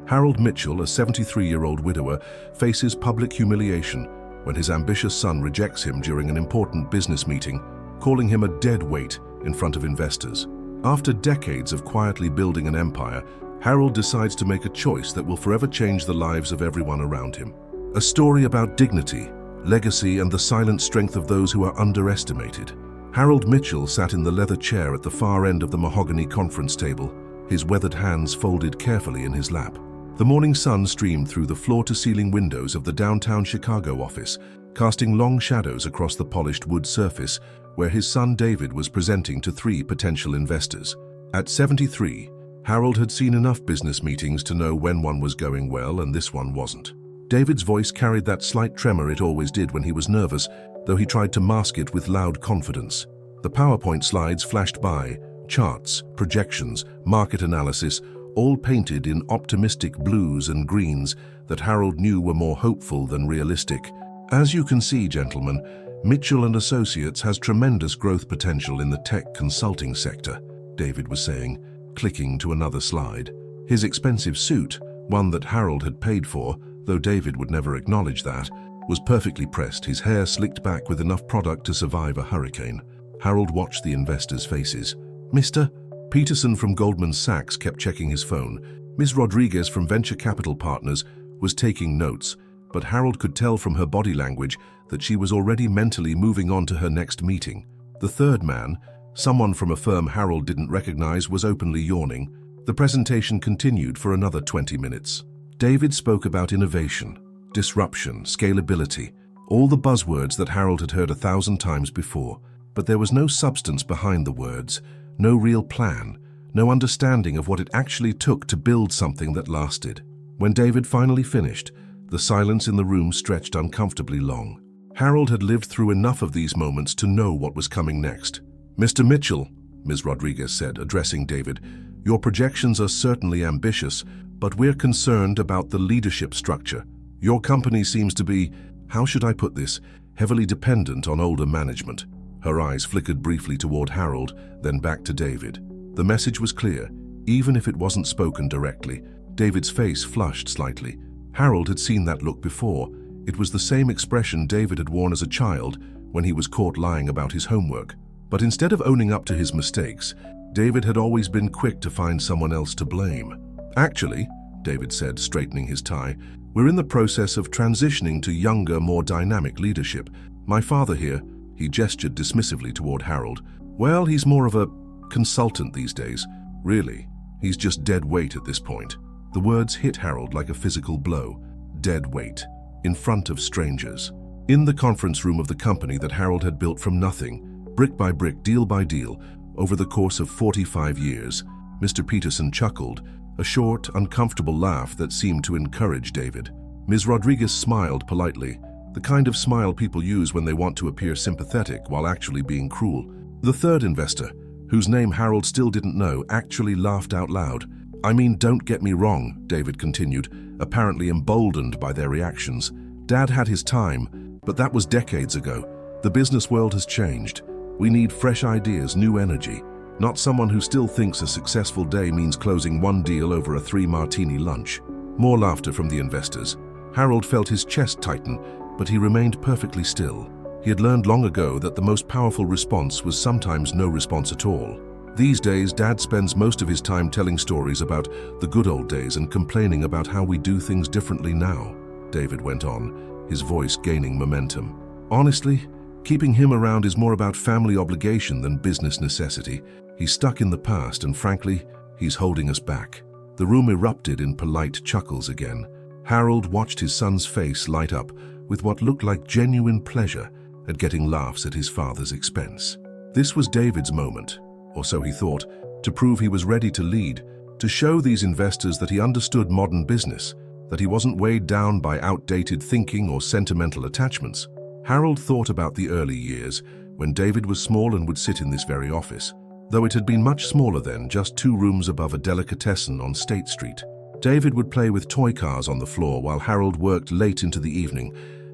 Harold Mitchell, a 73-year-old widower, faces public humiliation when his ambitious son rejects him during an important business meeting, calling him a dead weight in front of investors. After decades of quietly building an empire, Harold decides to make a choice that will forever change the lives of everyone around him. A story about dignity, legacy, and the silent strength of those who are underestimated. Harold Mitchell sat in the leather chair at the far end of the mahogany conference table, his weathered hands folded carefully in his lap. The morning sun streamed through the floor-to-ceiling windows of the downtown Chicago office, casting long shadows across the polished wood surface where his son David was presenting to 3 potential investors. At 73, Harold had seen enough business meetings to know when one was going well and this one wasn't. David's voice carried that slight tremor it always did when he was nervous, though he tried to mask it with loud confidence. The PowerPoint slides flashed by, charts, projections, market analysis, all painted in optimistic blues and greens that Harold knew were more hopeful than realistic. As you can see, gentlemen, Mitchell & Associates has tremendous growth potential in the tech consulting sector, David was saying, clicking to another slide. His expensive suit, one that Harold had paid for, though David would never acknowledge that, was perfectly pressed, his hair slicked back with enough product to survive a hurricane. Harold watched the investors' faces. Mr. Peterson from Goldman Sachs kept checking his phone. Ms. Rodriguez from Venture Capital Partners was taking notes, but Harold could tell from her body language that she was already mentally moving on to her next meeting. The third man, someone from a firm Harold didn't recognize, was openly yawning. The presentation continued for another 20 minutes. David spoke about innovation, disruption, scalability, all the buzzwords that Harold had heard 1,000 times before, but there was no substance behind the words, no real plan, no understanding of what it actually took to build something that lasted. When David finally finished, the silence in the room stretched uncomfortably long. Harold had lived through enough of these moments to know what was coming next. "Mr. Mitchell," Ms. Rodriguez said, addressing David, "your projections are certainly ambitious, but we're concerned about the leadership structure. Your company seems to be, how should I put this, heavily dependent on older management." Her eyes flickered briefly toward Harold, then back to David. The message was clear, even if it wasn't spoken directly. David's face flushed slightly. Harold had seen that look before. It was the same expression David had worn as a child when he was caught lying about his homework. But instead of owning up to his mistakes, David had always been quick to find someone else to blame. "Actually," David said, straightening his tie, "we're in the process of transitioning to younger, more dynamic leadership. My father here," he gestured dismissively toward Harold, "well, he's more of a consultant these days. Really, he's just dead weight at this point." The words hit Harold like a physical blow. Dead weight. In front of strangers. In the conference room of the company that Harold had built from nothing, brick by brick, deal by deal, over the course of 45 years, Mr. Peterson chuckled, a short, uncomfortable laugh that seemed to encourage David. Ms. Rodriguez smiled politely, the kind of smile people use when they want to appear sympathetic while actually being cruel. The third investor, whose name Harold still didn't know, actually laughed out loud. "I mean, don't get me wrong," David continued, apparently emboldened by their reactions. "Dad had his time, but that was decades ago. The business world has changed. We need fresh ideas, new energy, not someone who still thinks a successful day means closing one deal over a 3-martini lunch." More laughter from the investors. Harold felt his chest tighten, but he remained perfectly still. He had learned long ago that the most powerful response was sometimes no response at all. These days, Dad spends most of his time telling stories about the good old days and complaining about how we do things differently now, David went on, his voice gaining momentum. "Honestly, keeping him around is more about family obligation than business necessity. He's stuck in the past and frankly, he's holding us back." The room erupted in polite chuckles again. Harold watched his son's face light up with what looked like genuine pleasure at getting laughs at his father's expense. This was David's moment, or so he thought, to prove he was ready to lead, to show these investors that he understood modern business, that he wasn't weighed down by outdated thinking or sentimental attachments. Harold thought about the early years, when David was small and would sit in this very office, though it had been much smaller then, just 2 rooms above a delicatessen on State Street. David would play with toy cars on the floor while Harold worked late into the evening,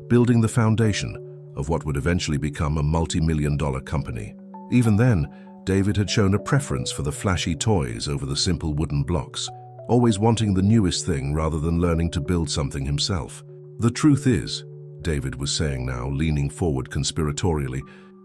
building the foundation of what would eventually become a multi-million-dollar company. Even then, David had shown a preference for the flashy toys over the simple wooden blocks. always wanting the newest thing rather than learning to build something himself. The truth is, David was saying now, leaning forward conspiratorially,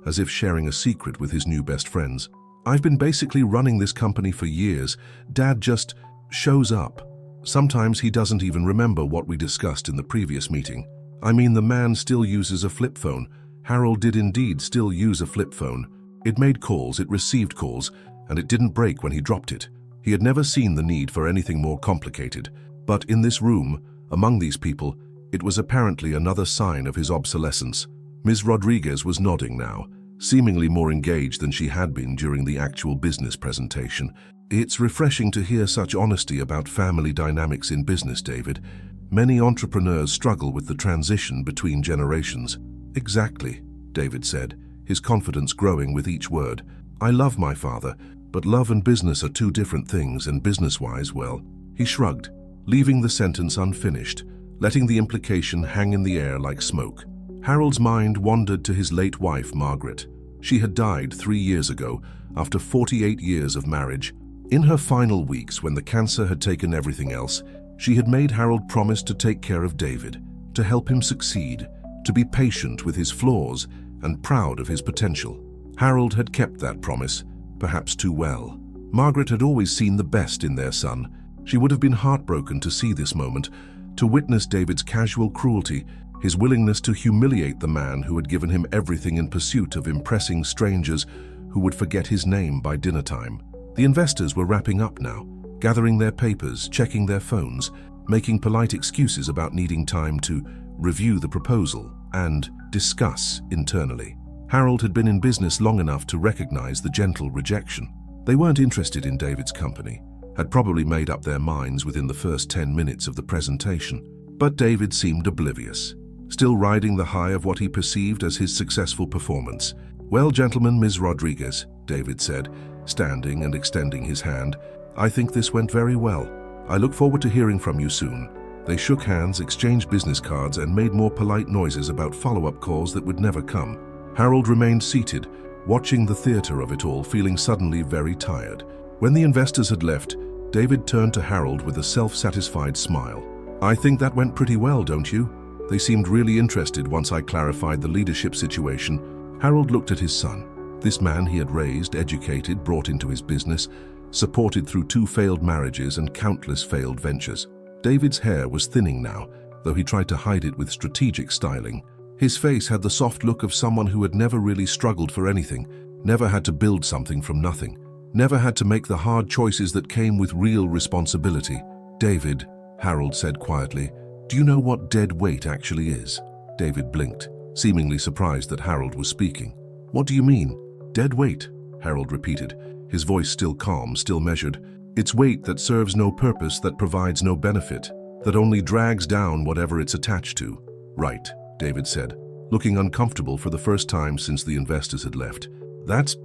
as if sharing a secret with his new best friends. I've been basically running this company for years. Dad just shows up. Sometimes he doesn't even remember what we discussed in the previous meeting. I mean, the man still uses a flip phone. Harold did indeed still use a flip phone. It made calls, it received calls, and it didn't break when he dropped it. He had never seen the need for anything more complicated. But in this room, among these people, it was apparently another sign of his obsolescence. Ms. Rodriguez was nodding now, seemingly more engaged than she had been during the actual business presentation. It's refreshing to hear such honesty about family dynamics in business, David. Many entrepreneurs struggle with the transition between generations. Exactly, David said, his confidence growing with each word. I love my father, but love and business are two different things, and business-wise, well, he shrugged, leaving the sentence unfinished, letting the implication hang in the air like smoke. Harold's mind wandered to his late wife, Margaret. She had died 3 years ago, after 48 years of marriage. In her final weeks, when the cancer had taken everything else, she had made Harold promise to take care of David, to help him succeed, to be patient with his flaws and proud of his potential. Harold had kept that promise, perhaps too well. Margaret had always seen the best in their son. She would have been heartbroken to see this moment, to witness David's casual cruelty, his willingness to humiliate the man who had given him everything in pursuit of impressing strangers who would forget his name by dinner time. The investors were wrapping up now, gathering their papers, checking their phones, making polite excuses about needing time to review the proposal and discuss internally. Harold had been in business long enough to recognize the gentle rejection. They weren't interested in David's company, had probably made up their minds within the first 10 minutes of the presentation. But David seemed oblivious, still riding the high of what he perceived as his successful performance. Well, gentlemen, Ms. Rodriguez, David said, standing and extending his hand, I think this went very well. I look forward to hearing from you soon. They shook hands, exchanged business cards, and made more polite noises about follow-up calls that would never come. Harold remained seated, watching the theater of it all, feeling suddenly very tired. When the investors had left, David turned to Harold with a self-satisfied smile. I think that went pretty well, don't you? They seemed really interested once I clarified the leadership situation. Harold looked at his son. This man he had raised, educated, brought into his business, supported through 2 failed marriages and countless failed ventures. David's hair was thinning now, though he tried to hide it with strategic styling. His face had the soft look of someone who had never really struggled for anything, never had to build something from nothing, never had to make the hard choices that came with real responsibility. David, Harold said quietly, do you know what dead weight actually is? David blinked, seemingly surprised that Harold was speaking. What do you mean? Dead weight, Harold repeated, his voice still calm, still measured. It's weight that serves no purpose, that provides no benefit, that only drags down whatever it's attached to. Right, David said, looking uncomfortable for the first time since the investors had left. That's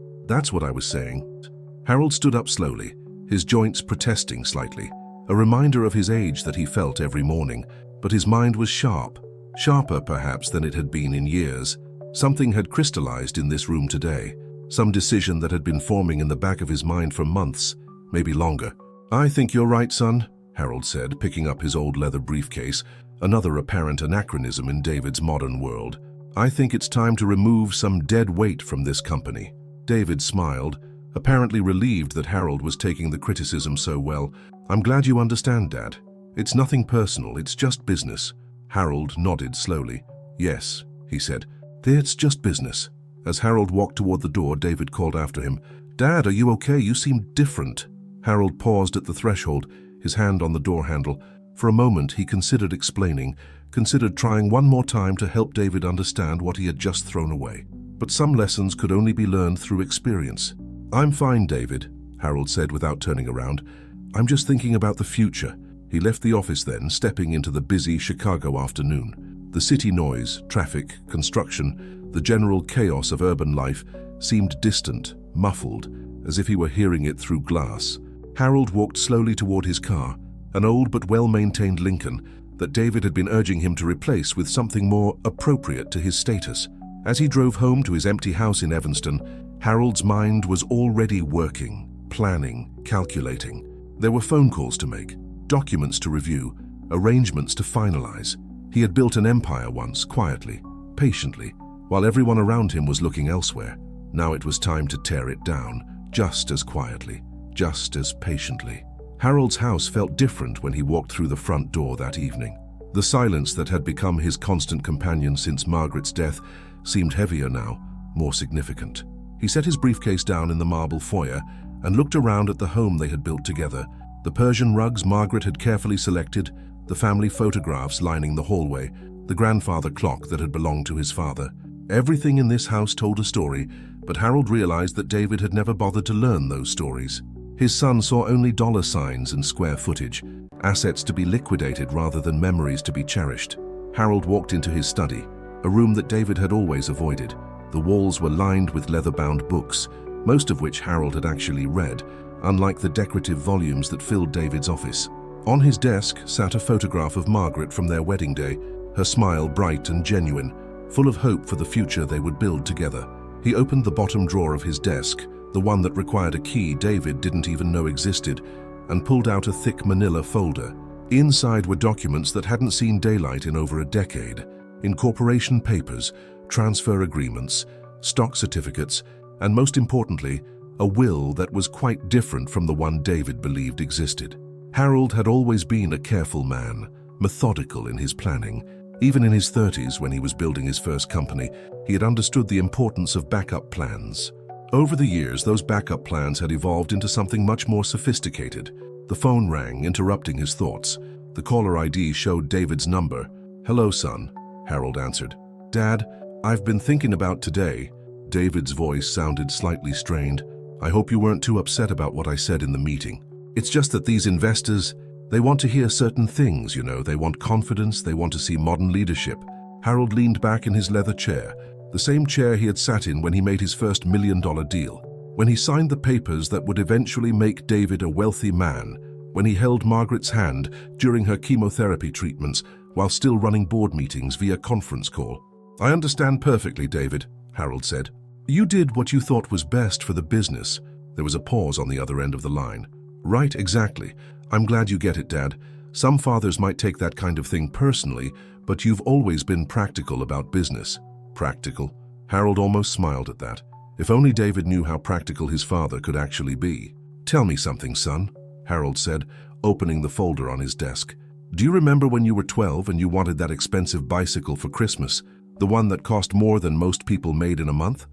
what I was saying. Harold stood up slowly, his joints protesting slightly, a reminder of his age that he felt every morning, but his mind was sharp, sharper perhaps than it had been in years. Something had crystallized in this room today, some decision that had been forming in the back of his mind for months, maybe longer. I think you're right, son, Harold said, picking up his old leather briefcase, another apparent anachronism in David's modern world. I think it's time to remove some dead weight from this company. David smiled, apparently relieved that Harold was taking the criticism so well. I'm glad you understand, Dad. It's nothing personal, it's just business. Harold nodded slowly. Yes, he said. It's just business. As Harold walked toward the door, David called after him. Dad, are you okay? You seem different. Harold paused at the threshold, his hand on the door handle. For a moment, he considered explaining, considered trying one more time to help David understand what he had just thrown away. But some lessons could only be learned through experience. I'm fine, David, Harold said without turning around. I'm just thinking about the future. He left the office then, stepping into the busy Chicago afternoon. The city noise, traffic, construction, the general chaos of urban life seemed distant, muffled, as if he were hearing it through glass. Harold walked slowly toward his car, an old but well-maintained Lincoln that David had been urging him to replace with something more appropriate to his status. As he drove home to his empty house in Evanston, Harold's mind was already working, planning, calculating. There were phone calls to make, documents to review, arrangements to finalize. He had built an empire once, quietly, patiently, while everyone around him was looking elsewhere. Now it was time to tear it down, just as quietly, just as patiently. Harold's house felt different when he walked through the front door that evening. The silence that had become his constant companion since Margaret's death seemed heavier now, more significant. He set his briefcase down in the marble foyer and looked around at the home they had built together, the Persian rugs Margaret had carefully selected, the family photographs lining the hallway, the grandfather clock that had belonged to his father. Everything in this house told a story, but Harold realized that David had never bothered to learn those stories. His son saw only dollar signs and square footage, assets to be liquidated rather than memories to be cherished. Harold walked into his study, a room that David had always avoided. The walls were lined with leather-bound books, most of which Harold had actually read, unlike the decorative volumes that filled David's office. On his desk sat a photograph of Margaret from their wedding day, her smile bright and genuine, full of hope for the future they would build together. He opened the bottom drawer of his desk, the one that required a key David didn't even know existed, and pulled out a thick manila folder. Inside were documents that hadn't seen daylight in over a decade. Incorporation papers, transfer agreements, stock certificates, and most importantly, a will that was quite different from the one David believed existed. Harold had always been a careful man, methodical in his planning. Even in his 30s, when he was building his first company, he had understood the importance of backup plans. Over the years, those backup plans had evolved into something much more sophisticated. The phone rang, interrupting his thoughts. The caller ID showed David's number. "Hello, son," Harold answered. "Dad, I've been thinking about today." David's voice sounded slightly strained. "I hope you weren't too upset about what I said in the meeting. It's just that these investors, they want to hear certain things, you know. They want confidence, they want to see modern leadership." Harold leaned back in his leather chair, the same chair he had sat in when he made his first $1 million deal, when he signed the papers that would eventually make David a wealthy man, when he held Margaret's hand during her chemotherapy treatments while still running board meetings via conference call. "I understand perfectly, David," Harold said. "You did what you thought was best for the business." There was a pause on the other end of the line. "Right, exactly. I'm glad you get it, Dad. Some fathers might take that kind of thing personally, but you've always been practical about business." Practical? Harold almost smiled at that. If only David knew how practical his father could actually be. "Tell me something, son," Harold said, opening the folder on his desk. "Do you remember when you were 12 and you wanted that expensive bicycle for Christmas? The one that cost more than most people made in a month?"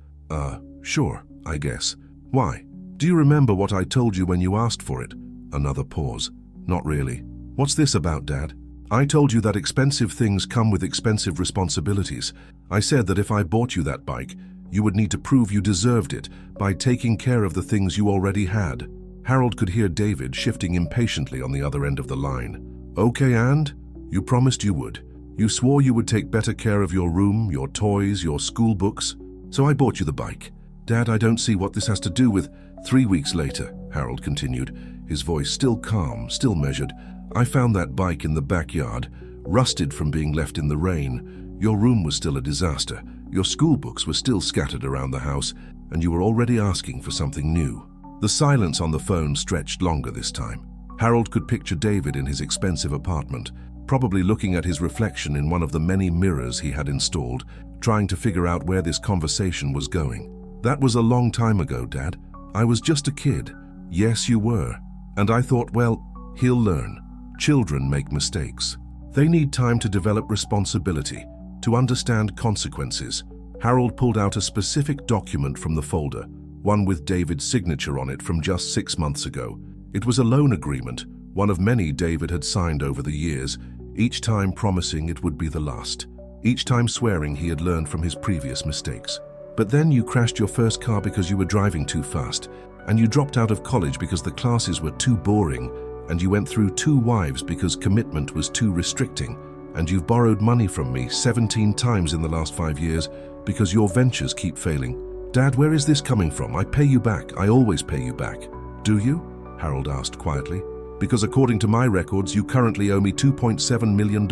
Sure, I guess. "Why? Do you remember what I told you when you asked for it?" Another pause. "Not really." "What's this about, Dad?" "I told you that expensive things come with expensive responsibilities. I said that if I bought you that bike, you would need to prove you deserved it by taking care of the things you already had." Harold could hear David shifting impatiently on the other end of the line. "Okay, and? You promised you would. You swore you would take better care of your room, your toys, your school books. So I bought you the bike. Dad, I don't see what this has to do with—" 3 weeks later, Harold continued, his voice still calm, still measured, "I found that bike in the backyard, rusted from being left in the rain. Your room was still a disaster. Your school books were still scattered around the house, and you were already asking for something new." The silence on the phone stretched longer this time. Harold could picture David in his expensive apartment, probably looking at his reflection in one of the many mirrors he had installed, trying to figure out where this conversation was going. "That was a long time ago, Dad. I was just a kid." "Yes, you were. And I thought, well, he'll learn. Children make mistakes. They need time to develop responsibility, to understand consequences." Harold pulled out a specific document from the folder, one with David's signature on it from just 6 months ago. It was a loan agreement, one of many David had signed over the years, each time promising it would be the last, each time swearing he had learned from his previous mistakes. "But then you crashed your first car because you were driving too fast, and you dropped out of college because the classes were too boring, and you went through 2 wives because commitment was too restricting, and you've borrowed money from me 17 times in the last 5 years because your ventures keep failing. Dad, where is this coming from? I pay you back. I always pay you back." "Do you?" Harold asked quietly. "Because according to my records, you currently owe me $2.7 million,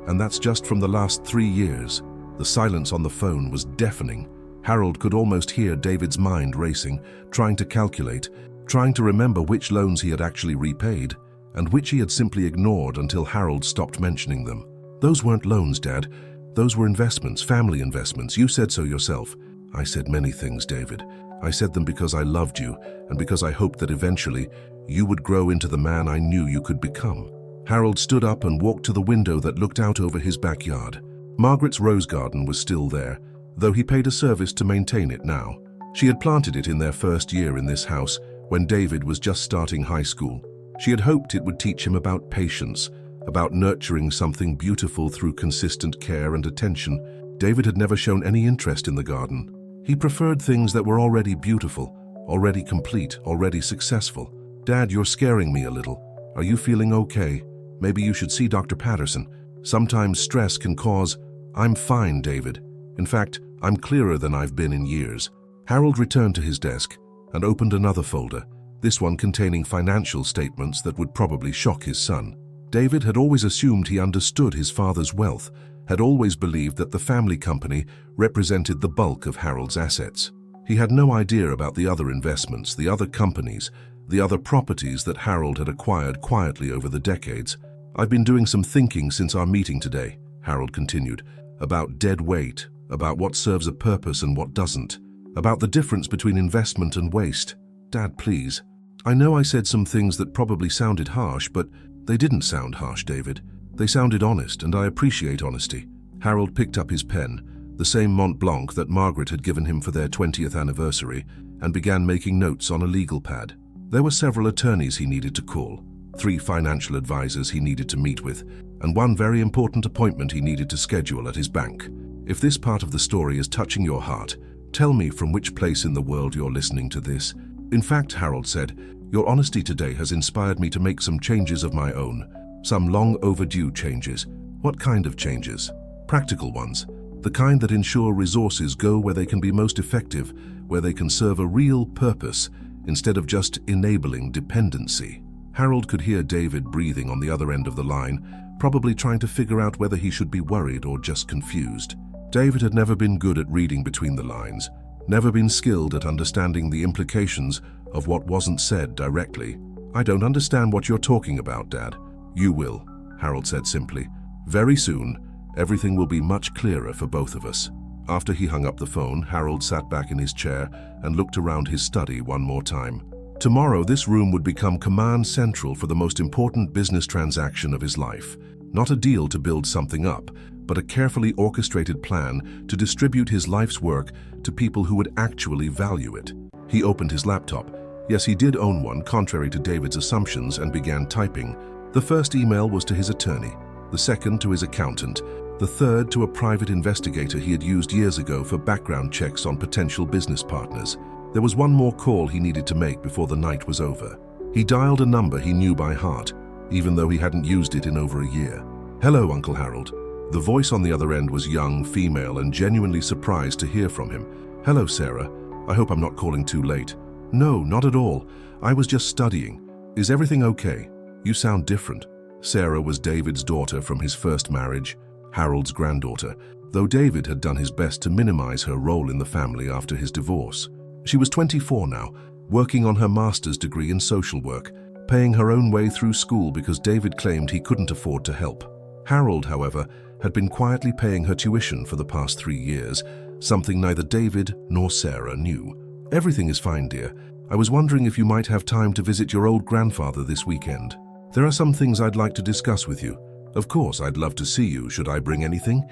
and that's just from the last 3 years." The silence on the phone was deafening. Harold could almost hear David's mind racing, trying to calculate, trying to remember which loans he had actually repaid, and which he had simply ignored until Harold stopped mentioning them. "Those weren't loans, Dad. Those were investments, family investments. You said so yourself." "I said many things, David. I said them because I loved you and because I hoped that eventually you would grow into the man I knew you could become." Harold stood up and walked to the window that looked out over his backyard. Margaret's rose garden was still there, though he paid a service to maintain it now. She had planted it in their first year in this house, when David was just starting high school. She had hoped it would teach him about patience, about nurturing something beautiful through consistent care and attention. David had never shown any interest in the garden. He preferred things that were already beautiful, already complete, already successful. "Dad, you're scaring me a little. Are you feeling okay? Maybe you should see Dr. Patterson. Sometimes stress can cause—" "I'm fine, David. In fact, I'm clearer than I've been in years." Harold returned to his desk and opened another folder, this one containing financial statements that would probably shock his son. David had always assumed he understood his father's wealth, had always believed that the family company represented the bulk of Harold's assets. He had no idea about the other investments, the other companies, the other properties that Harold had acquired quietly over the decades. "I've been doing some thinking since our meeting today," Harold continued, "about dead weight, about what serves a purpose and what doesn't, about the difference between investment and waste. Dad, please. I know I said some things that probably sounded harsh, but they didn't sound harsh, David. They sounded honest, and I appreciate honesty." Harold picked up his pen, the same Mont Blanc that Margaret had given him for their 20th anniversary, and began making notes on a legal pad. There were several attorneys he needed to call, 3 financial advisors he needed to meet with, and one very important appointment he needed to schedule at his bank. If this part of the story is touching your heart, tell me from which place in the world you're listening to this. In fact, Harold said, your honesty today has inspired me to make some changes of my own, some long overdue changes. What kind of changes? Practical ones, the kind that ensure resources go where they can be most effective, where they can serve a real purpose, instead of just enabling dependency. Harold could hear David breathing on the other end of the line, probably trying to figure out whether he should be worried or just confused. David had never been good at reading between the lines, never been skilled at understanding the implications of what wasn't said directly. "I don't understand what you're talking about, Dad." "You will," Harold said simply. "Very soon, everything will be much clearer for both of us." After he hung up the phone, Harold sat back in his chair and looked around his study one more time. Tomorrow, this room would become command central for the most important business transaction of his life. Not a deal to build something up, but a carefully orchestrated plan to distribute his life's work to people who would actually value it. He opened his laptop. Yes, he did own one, contrary to David's assumptions, and began typing. The first email was to his attorney, the second to his accountant, the third to a private investigator he had used years ago for background checks on potential business partners. There was one more call he needed to make before the night was over. He dialed a number he knew by heart, even though he hadn't used it in over a year. "Hello, Uncle Harold." The voice on the other end was young, female, and genuinely surprised to hear from him. "Hello, Sarah. I hope I'm not calling too late." "No, not at all. I was just studying. Is everything okay? You sound different." Sarah was David's daughter from his first marriage, Harold's granddaughter, though David had done his best to minimize her role in the family after his divorce. She was 24 now, working on her master's degree in social work, paying her own way through school because David claimed he couldn't afford to help. Harold, however, had been quietly paying her tuition for the past 3 years, something neither David nor Sarah knew. "Everything is fine, dear. I was wondering if you might have time to visit your old grandfather this weekend. There are some things I'd like to discuss with you. Of course, I'd love to see you. Should I bring anything?"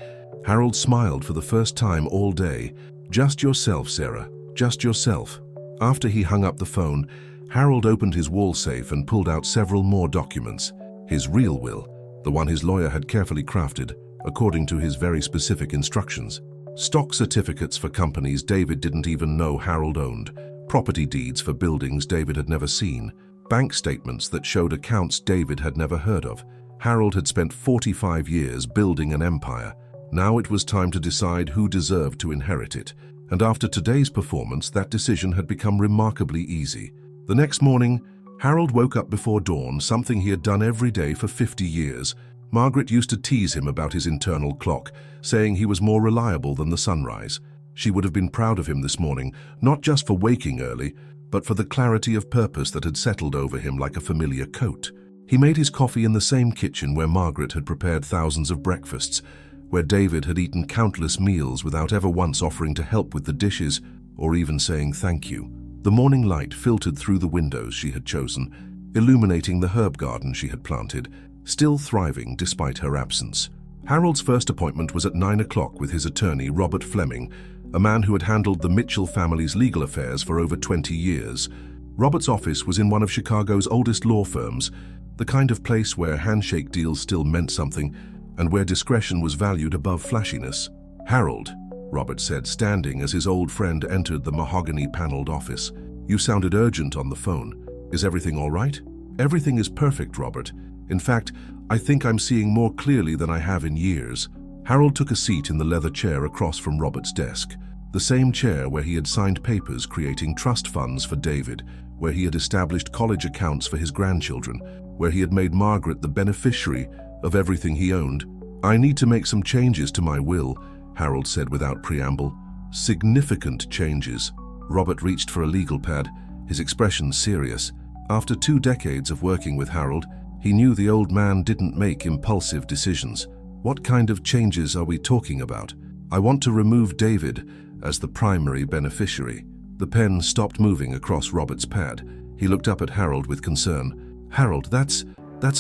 Harold smiled for the first time all day. "Just yourself, Sarah. Just yourself." After he hung up the phone, Harold opened his wall safe and pulled out several more documents. His real will, the one his lawyer had carefully crafted, according to his very specific instructions. Stock certificates for companies David didn't even know Harold owned, property deeds for buildings David had never seen, bank statements that showed accounts David had never heard of. Harold had spent 45 years building an empire. Now it was time to decide who deserved to inherit it. And after today's performance, that decision had become remarkably easy. The next morning, Harold woke up before dawn, something he had done every day for 50 years. Margaret used to tease him about his internal clock, saying he was more reliable than the sunrise. She would have been proud of him this morning, not just for waking early, but for the clarity of purpose that had settled over him like a familiar coat. He made his coffee in the same kitchen where Margaret had prepared thousands of breakfasts, where David had eaten countless meals without ever once offering to help with the dishes or even saying thank you. The morning light filtered through the windows she had chosen, illuminating the herb garden she had planted, still thriving despite her absence. Harold's first appointment was at 9 o'clock with his attorney, Robert Fleming, a man who had handled the Mitchell family's legal affairs for over 20 years. Robert's office was in one of Chicago's oldest law firms, the kind of place where handshake deals still meant something and where discretion was valued above flashiness. "Harold," Robert said, standing as his old friend entered the mahogany-paneled office. "You sounded urgent on the phone. Is everything all right?" "Everything is perfect, Robert. In fact, I think I'm seeing more clearly than I have in years." Harold took a seat in the leather chair across from Robert's desk, the same chair where he had signed papers creating trust funds for David, where he had established college accounts for his grandchildren, where he had made Margaret the beneficiary of everything he owned. "I need to make some changes to my will," Harold said without preamble. "Significant changes." Robert reached for a legal pad, his expression serious. After 2 decades of working with Harold, he knew the old man didn't make impulsive decisions. "What kind of changes are we talking about?" "I want to remove David as the primary beneficiary." The pen stopped moving across Robert's pad. He looked up at Harold with concern. "Harold, that's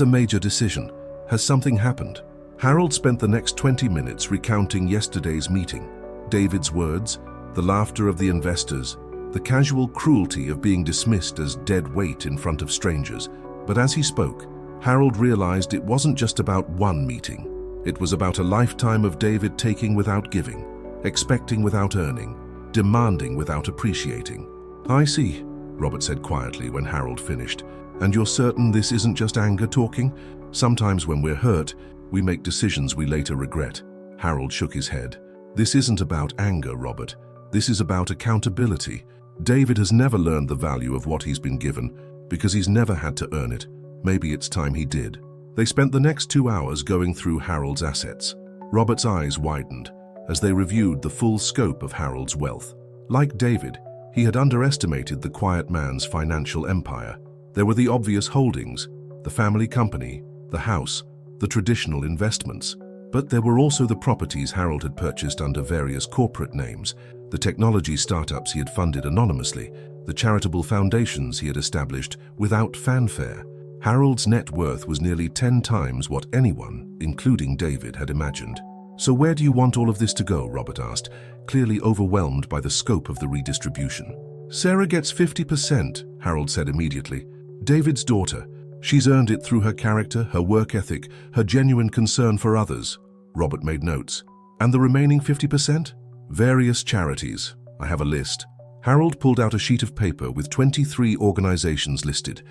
a major decision. Has something happened?" Harold spent the next 20 minutes recounting yesterday's meeting. David's words, the laughter of the investors, the casual cruelty of being dismissed as dead weight in front of strangers. But as he spoke, Harold realized it wasn't just about one meeting. It was about a lifetime of David taking without giving, expecting without earning, demanding without appreciating. "I see," Robert said quietly when Harold finished. "And you're certain this isn't just anger talking? Sometimes when we're hurt, we make decisions we later regret." Harold shook his head. "This isn't about anger, Robert. This is about accountability. David has never learned the value of what he's been given because he's never had to earn it. Maybe it's time he did." They spent the next 2 hours going through Harold's assets. Robert's eyes widened as they reviewed the full scope of Harold's wealth. Like David, he had underestimated the quiet man's financial empire. There were the obvious holdings, the family company, the house, the traditional investments. But there were also the properties Harold had purchased under various corporate names, the technology startups he had funded anonymously, the charitable foundations he had established without fanfare. Harold's net worth was nearly 10 times what anyone, including David, had imagined. "So where do you want all of this to go?" Robert asked, clearly overwhelmed by the scope of the redistribution. "Sarah gets 50%, Harold said immediately. "David's daughter. She's earned it through her character, her work ethic, her genuine concern for others." Robert made notes. "And the remaining 50%? "Various charities. I have a list." Harold pulled out a sheet of paper with 23 organizations listed.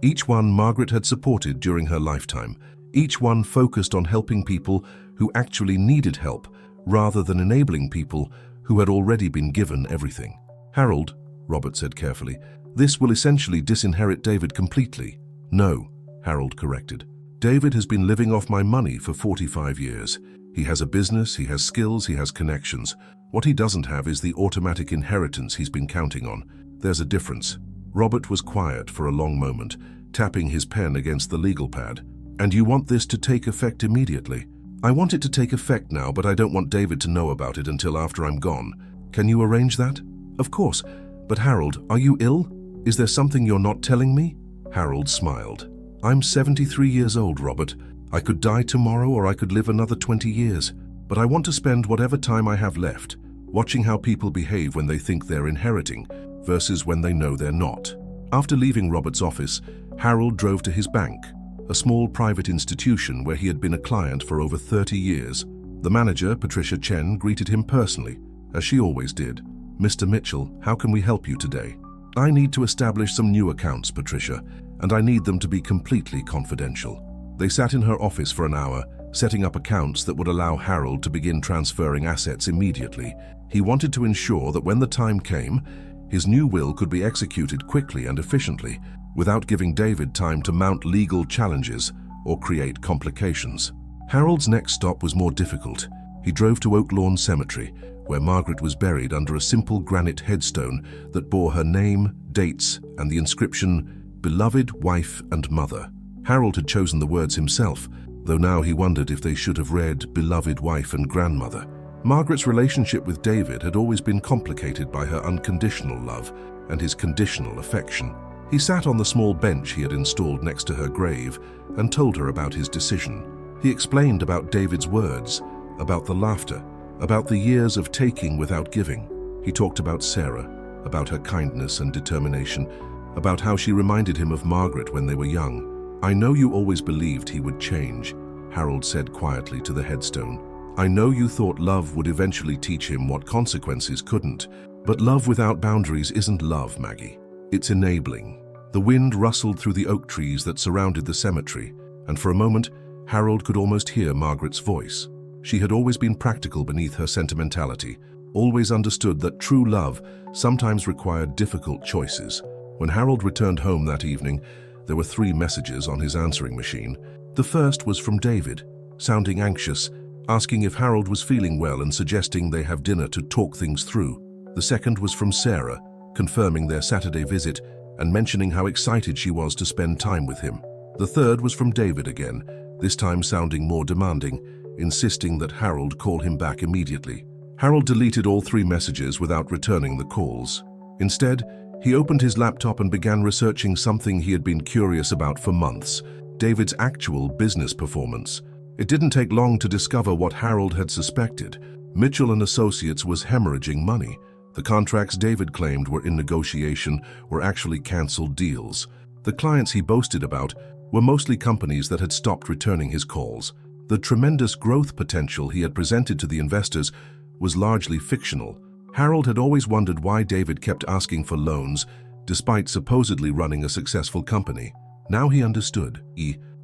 Each one Margaret had supported during her lifetime. Each one focused on helping people who actually needed help, rather than enabling people who had already been given everything. "Harold," Robert said carefully, "this will essentially disinherit David completely." "No," Harold corrected. "David has been living off my money for 45 years. He has a business, he has skills, he has connections. What he doesn't have is the automatic inheritance he's been counting on. There's a difference." Robert was quiet for a long moment, tapping his pen against the legal pad. "And you want this to take effect immediately?" "I want it to take effect now, but I don't want David to know about it until after I'm gone. Can you arrange that?" "Of course. But Harold, are you ill? Is there something you're not telling me?" Harold smiled. "I'm 73 years old, Robert. I could die tomorrow or I could live another 20 years. But I want to spend whatever time I have left watching how people behave when they think they're inheriting versus when they know they're not." After leaving Robert's office, Harold drove to his bank, a small private institution where he had been a client for over 30 years. The manager, Patricia Chen, greeted him personally, as she always did. "Mr. Mitchell, how can we help you today?" "I need to establish some new accounts, Patricia, and I need them to be completely confidential." They sat in her office for an hour, setting up accounts that would allow Harold to begin transferring assets immediately. He wanted to ensure that when the time came, his new will could be executed quickly and efficiently, without giving David time to mount legal challenges or create complications. Harold's next stop was more difficult. He drove to Oak Lawn Cemetery, where Margaret was buried under a simple granite headstone that bore her name, dates, and the inscription, "Beloved Wife and Mother." Harold had chosen the words himself, though now he wondered if they should have read beloved wife and grandmother. Margaret's relationship with David had always been complicated by her unconditional love and his conditional affection. He sat on the small bench he had installed next to her grave and told her about his decision. He explained about David's words, about the laughter, about the years of taking without giving. He talked about Sarah, about her kindness and determination, about how she reminded him of Margaret when they were young. "I know you always believed he would change," Harold said quietly to the headstone. "I know you thought love would eventually teach him what consequences couldn't. But love without boundaries isn't love, Maggie. It's enabling." The wind rustled through the oak trees that surrounded the cemetery, and for a moment, Harold could almost hear Margaret's voice. She had always been practical beneath her sentimentality, always understood that true love sometimes required difficult choices. When Harold returned home that evening, there were 3 messages on his answering machine. The first was from David, sounding anxious, asking if Harold was feeling well and suggesting they have dinner to talk things through. The second was from Sarah, confirming their Saturday visit and mentioning how excited she was to spend time with him. The third was from David again, this time sounding more demanding, insisting that Harold call him back immediately. Harold deleted all 3 messages without returning the calls. Instead, he opened his laptop and began researching something he had been curious about for months: David's actual business performance. It didn't take long to discover what Harold had suspected. Mitchell and Associates was hemorrhaging money. The contracts David claimed were in negotiation were actually cancelled deals. The clients he boasted about were mostly companies that had stopped returning his calls. The tremendous growth potential he had presented to the investors was largely fictional. Harold had always wondered why David kept asking for loans, despite supposedly running a successful company. Now he understood.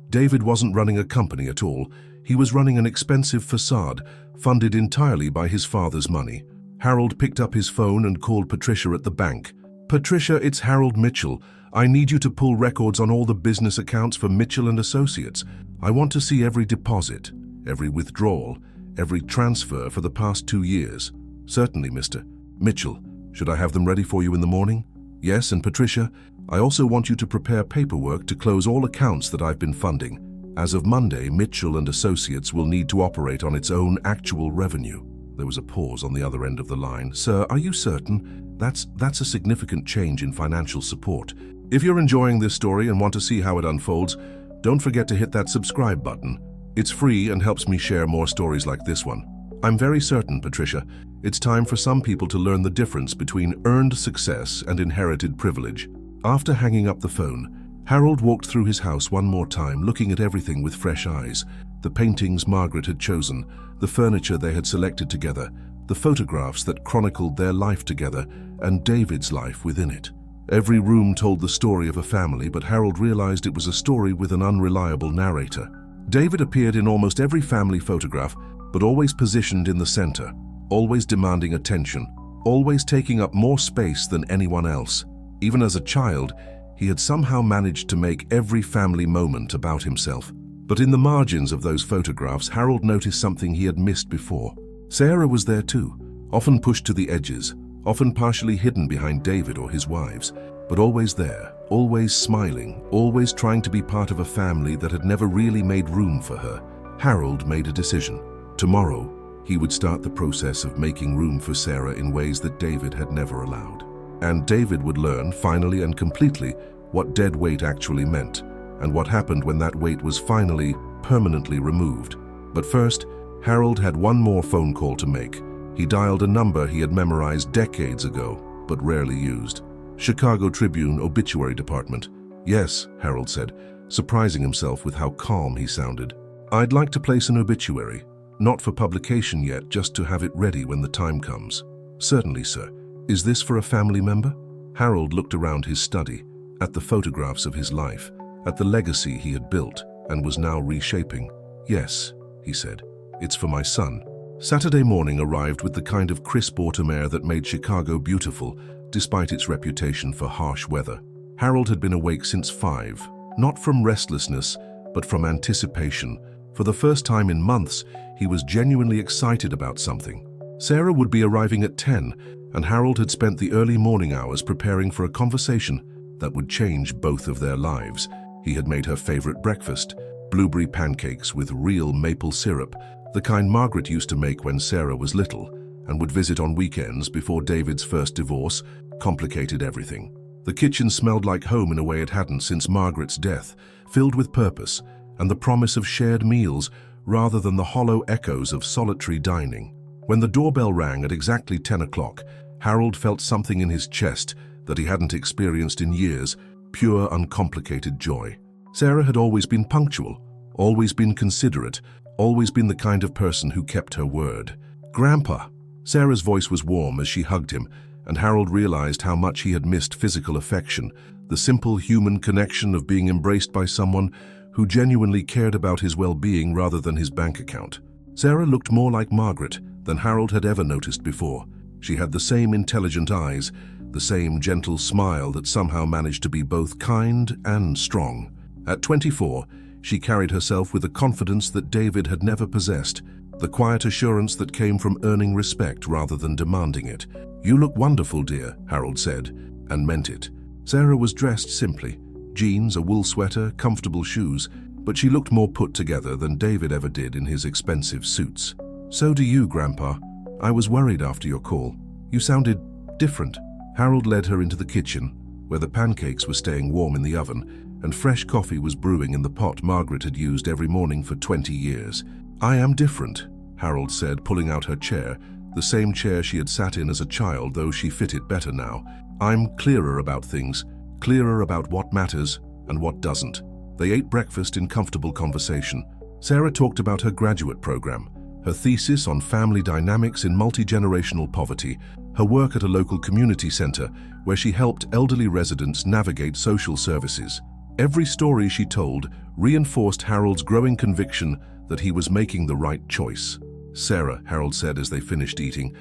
David wasn't running a company at all. He was running an expensive facade, funded entirely by his father's money. Harold picked up his phone and called Patricia at the bank. "Patricia, it's Harold Mitchell. I need you to pull records on all the business accounts for Mitchell and Associates. I want to see every deposit, every withdrawal, every transfer for the past 2 years." "Certainly, Mr. Mitchell. Should I have them ready for you in the morning?" "Yes, and Patricia, I also want you to prepare paperwork to close all accounts that I've been funding. As of Monday, Mitchell and Associates will need to operate on its own actual revenue." There was a pause on the other end of the line. "Sir, are you certain? That's a significant change in financial support. If you're enjoying this story and want to see how it unfolds, don't forget to hit that subscribe button. It's free and helps me share more stories like this one." "I'm very certain, Patricia. It's time for some people to learn the difference between earned success and inherited privilege." After hanging up the phone, Harold walked through his house one more time, looking at everything with fresh eyes. The paintings Margaret had chosen, the furniture they had selected together, the photographs that chronicled their life together, and David's life within it. Every room told the story of a family, but Harold realized it was a story with an unreliable narrator. David appeared in almost every family photograph, but always positioned in the center, always demanding attention, always taking up more space than anyone else. Even as a child, he had somehow managed to make every family moment about himself. But in the margins of those photographs, Harold noticed something he had missed before. Sarah was there too, often pushed to the edges, often partially hidden behind David or his wives, but always there, always smiling, always trying to be part of a family that had never really made room for her. Harold made a decision. Tomorrow, he would start the process of making room for Sarah in ways that David had never allowed. And David would learn, finally and completely, what dead weight actually meant, and what happened when that weight was finally, permanently removed. But first, Harold had one more phone call to make. He dialed a number he had memorized decades ago, but rarely used. Chicago Tribune Obituary Department. "Yes," Harold said, surprising himself with how calm he sounded. "I'd like to place an obituary. Not for publication yet, just to have it ready when the time comes." "Certainly, sir. Is this for a family member?" Harold looked around his study, at the photographs of his life, at the legacy he had built and was now reshaping. "Yes," he said. "It's for my son." Saturday morning arrived with the kind of crisp autumn air that made Chicago beautiful, despite its reputation for harsh weather. Harold had been awake since 5, not from restlessness, but from anticipation. For the first time in months, he was genuinely excited about something. Sarah would be arriving at 10, and Harold had spent the early morning hours preparing for a conversation that would change both of their lives. He had made her favorite breakfast, blueberry pancakes with real maple syrup, the kind Margaret used to make when Sarah was little and would visit on weekends before David's first divorce complicated everything. The kitchen smelled like home in a way it hadn't since Margaret's death, filled with purpose and the promise of shared meals rather than the hollow echoes of solitary dining. When the doorbell rang at exactly 10 o'clock, Harold felt something in his chest that he hadn't experienced in years, pure, uncomplicated joy. Sarah had always been punctual, always been considerate, always been the kind of person who kept her word. "Grandpa!" Sarah's voice was warm as she hugged him, and Harold realized how much he had missed physical affection, the simple human connection of being embraced by someone who genuinely cared about his well-being rather than his bank account. Sarah looked more like Margaret than Harold had ever noticed before. She had the same intelligent eyes, the same gentle smile that somehow managed to be both kind and strong. At 24, she carried herself with a confidence that David had never possessed, the quiet assurance that came from earning respect rather than demanding it. "You look wonderful, dear," Harold said, and meant it. Sarah was dressed simply, jeans, a wool sweater, comfortable shoes, but she looked more put together than David ever did in his expensive suits. "So do you, Grandpa. I was worried after your call. You sounded different." Harold led her into the kitchen, where the pancakes were staying warm in the oven, and fresh coffee was brewing in the pot Margaret had used every morning for 20 years. "I am different," Harold said, pulling out her chair, the same chair she had sat in as a child, though she fit it better now. "I'm clearer about things, clearer about what matters and what doesn't." They ate breakfast in comfortable conversation. Sarah talked about her graduate program, her thesis on family dynamics in multi-generational poverty, her work at a local community center where she helped elderly residents navigate social services. Every story she told reinforced Harold's growing conviction that he was making the right choice. "Sarah," Harold said as they finished eating,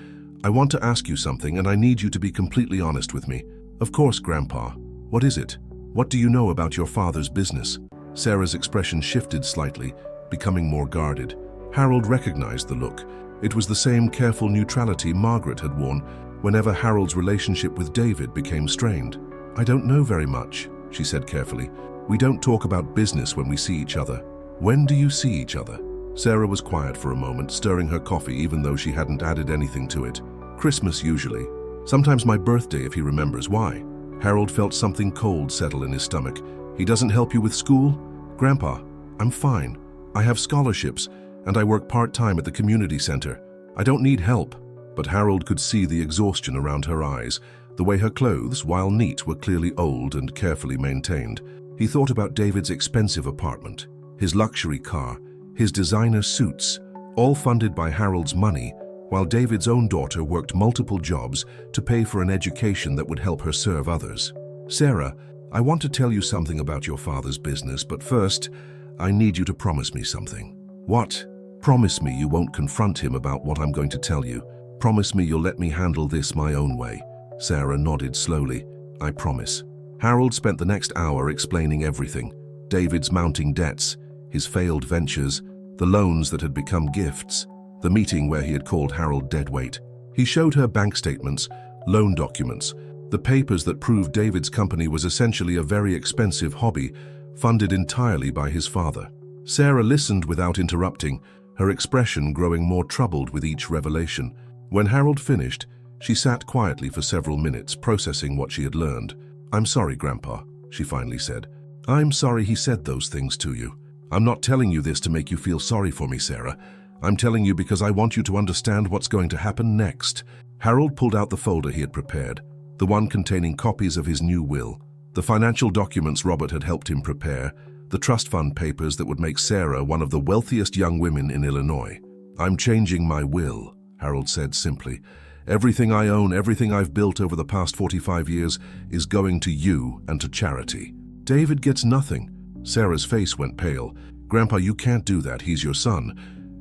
"I want to ask you something and I need you to be completely honest with me." "Of course, Grandpa. What is it? What do you know about your father's business?" Sarah's expression shifted slightly, becoming more guarded. Harold recognized the look. It was the same careful neutrality Margaret had worn whenever Harold's relationship with David became strained. "I don't know very much," she said carefully. "We don't talk about business when we see each other." "When do you see each other?" Sarah was quiet for a moment, stirring her coffee even though she hadn't added anything to it. "Christmas usually. Sometimes my birthday if he remembers." "Why?" Harold felt something cold settle in his stomach. "He doesn't help you with school?" "Grandpa, I'm fine. I have scholarships, and I work part-time at the community center. I don't need help." But Harold could see the exhaustion around her eyes, the way her clothes, while neat, were clearly old and carefully maintained. He thought about David's expensive apartment, his luxury car, his designer suits, all funded by Harold's money, while David's own daughter worked multiple jobs to pay for an education that would help her serve others. "Sarah, I want to tell you something about your father's business, but first, I need you to promise me something." "What?" "Promise me you won't confront him about what I'm going to tell you. Promise me you'll let me handle this my own way." Sarah nodded slowly. "I promise." Harold spent the next hour explaining everything. David's mounting debts, his failed ventures, the loans that had become gifts, the meeting where he had called Harold deadweight. He showed her bank statements, loan documents, the papers that proved David's company was essentially a very expensive hobby, funded entirely by his father. Sarah listened without interrupting, her expression growing more troubled with each revelation. When Harold finished, she sat quietly for several minutes, processing what she had learned. "I'm sorry, Grandpa," she finally said. "I'm sorry he said those things to you. I'm not telling you this to make you feel sorry for me, Sarah. I'm telling you because I want you to understand what's going to happen next." Harold pulled out the folder he had prepared, the one containing copies of his new will, the financial documents Robert had helped him prepare, the trust fund papers that would make Sarah one of the wealthiest young women in Illinois. "I'm changing my will," Harold said simply. "Everything I own, everything I've built over the past 45 years is going to you and to charity." "David gets nothing." Sarah's face went pale. "Grandpa, you can't do that. He's your son,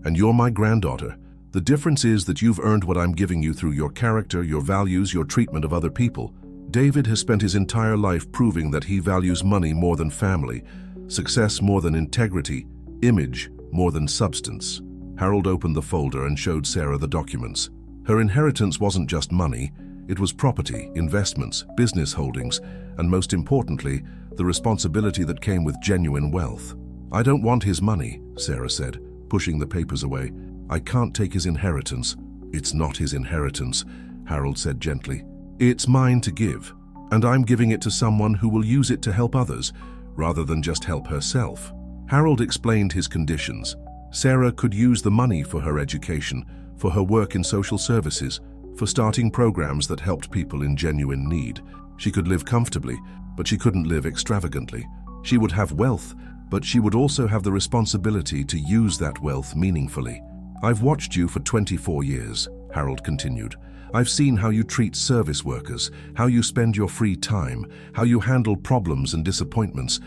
and you're my granddaughter. The difference is that you've earned what I'm giving you through your character, your values, your treatment of other people. David has spent his entire life proving that he values money more than family, success more than integrity, image more than substance." Harold opened the folder and showed Sarah the documents. Her inheritance wasn't just money, it was property, investments, business holdings, and most importantly, the responsibility that came with genuine wealth. "I don't want his money," Sarah said, pushing the papers away. "I can't take his inheritance." "It's not his inheritance," Harold said gently. "It's mine to give, and I'm giving it to someone who will use it to help others, rather than just help herself." Harold explained his conditions. Sarah could use the money for her education, for her work in social services, for starting programs that helped people in genuine need. She could live comfortably, but she couldn't live extravagantly. She would have wealth, but she would also have the responsibility to use that wealth meaningfully. "I've watched you for 24 years, Harold continued. "I've seen how you treat service workers, how you spend your free time, how you handle problems and disappointments.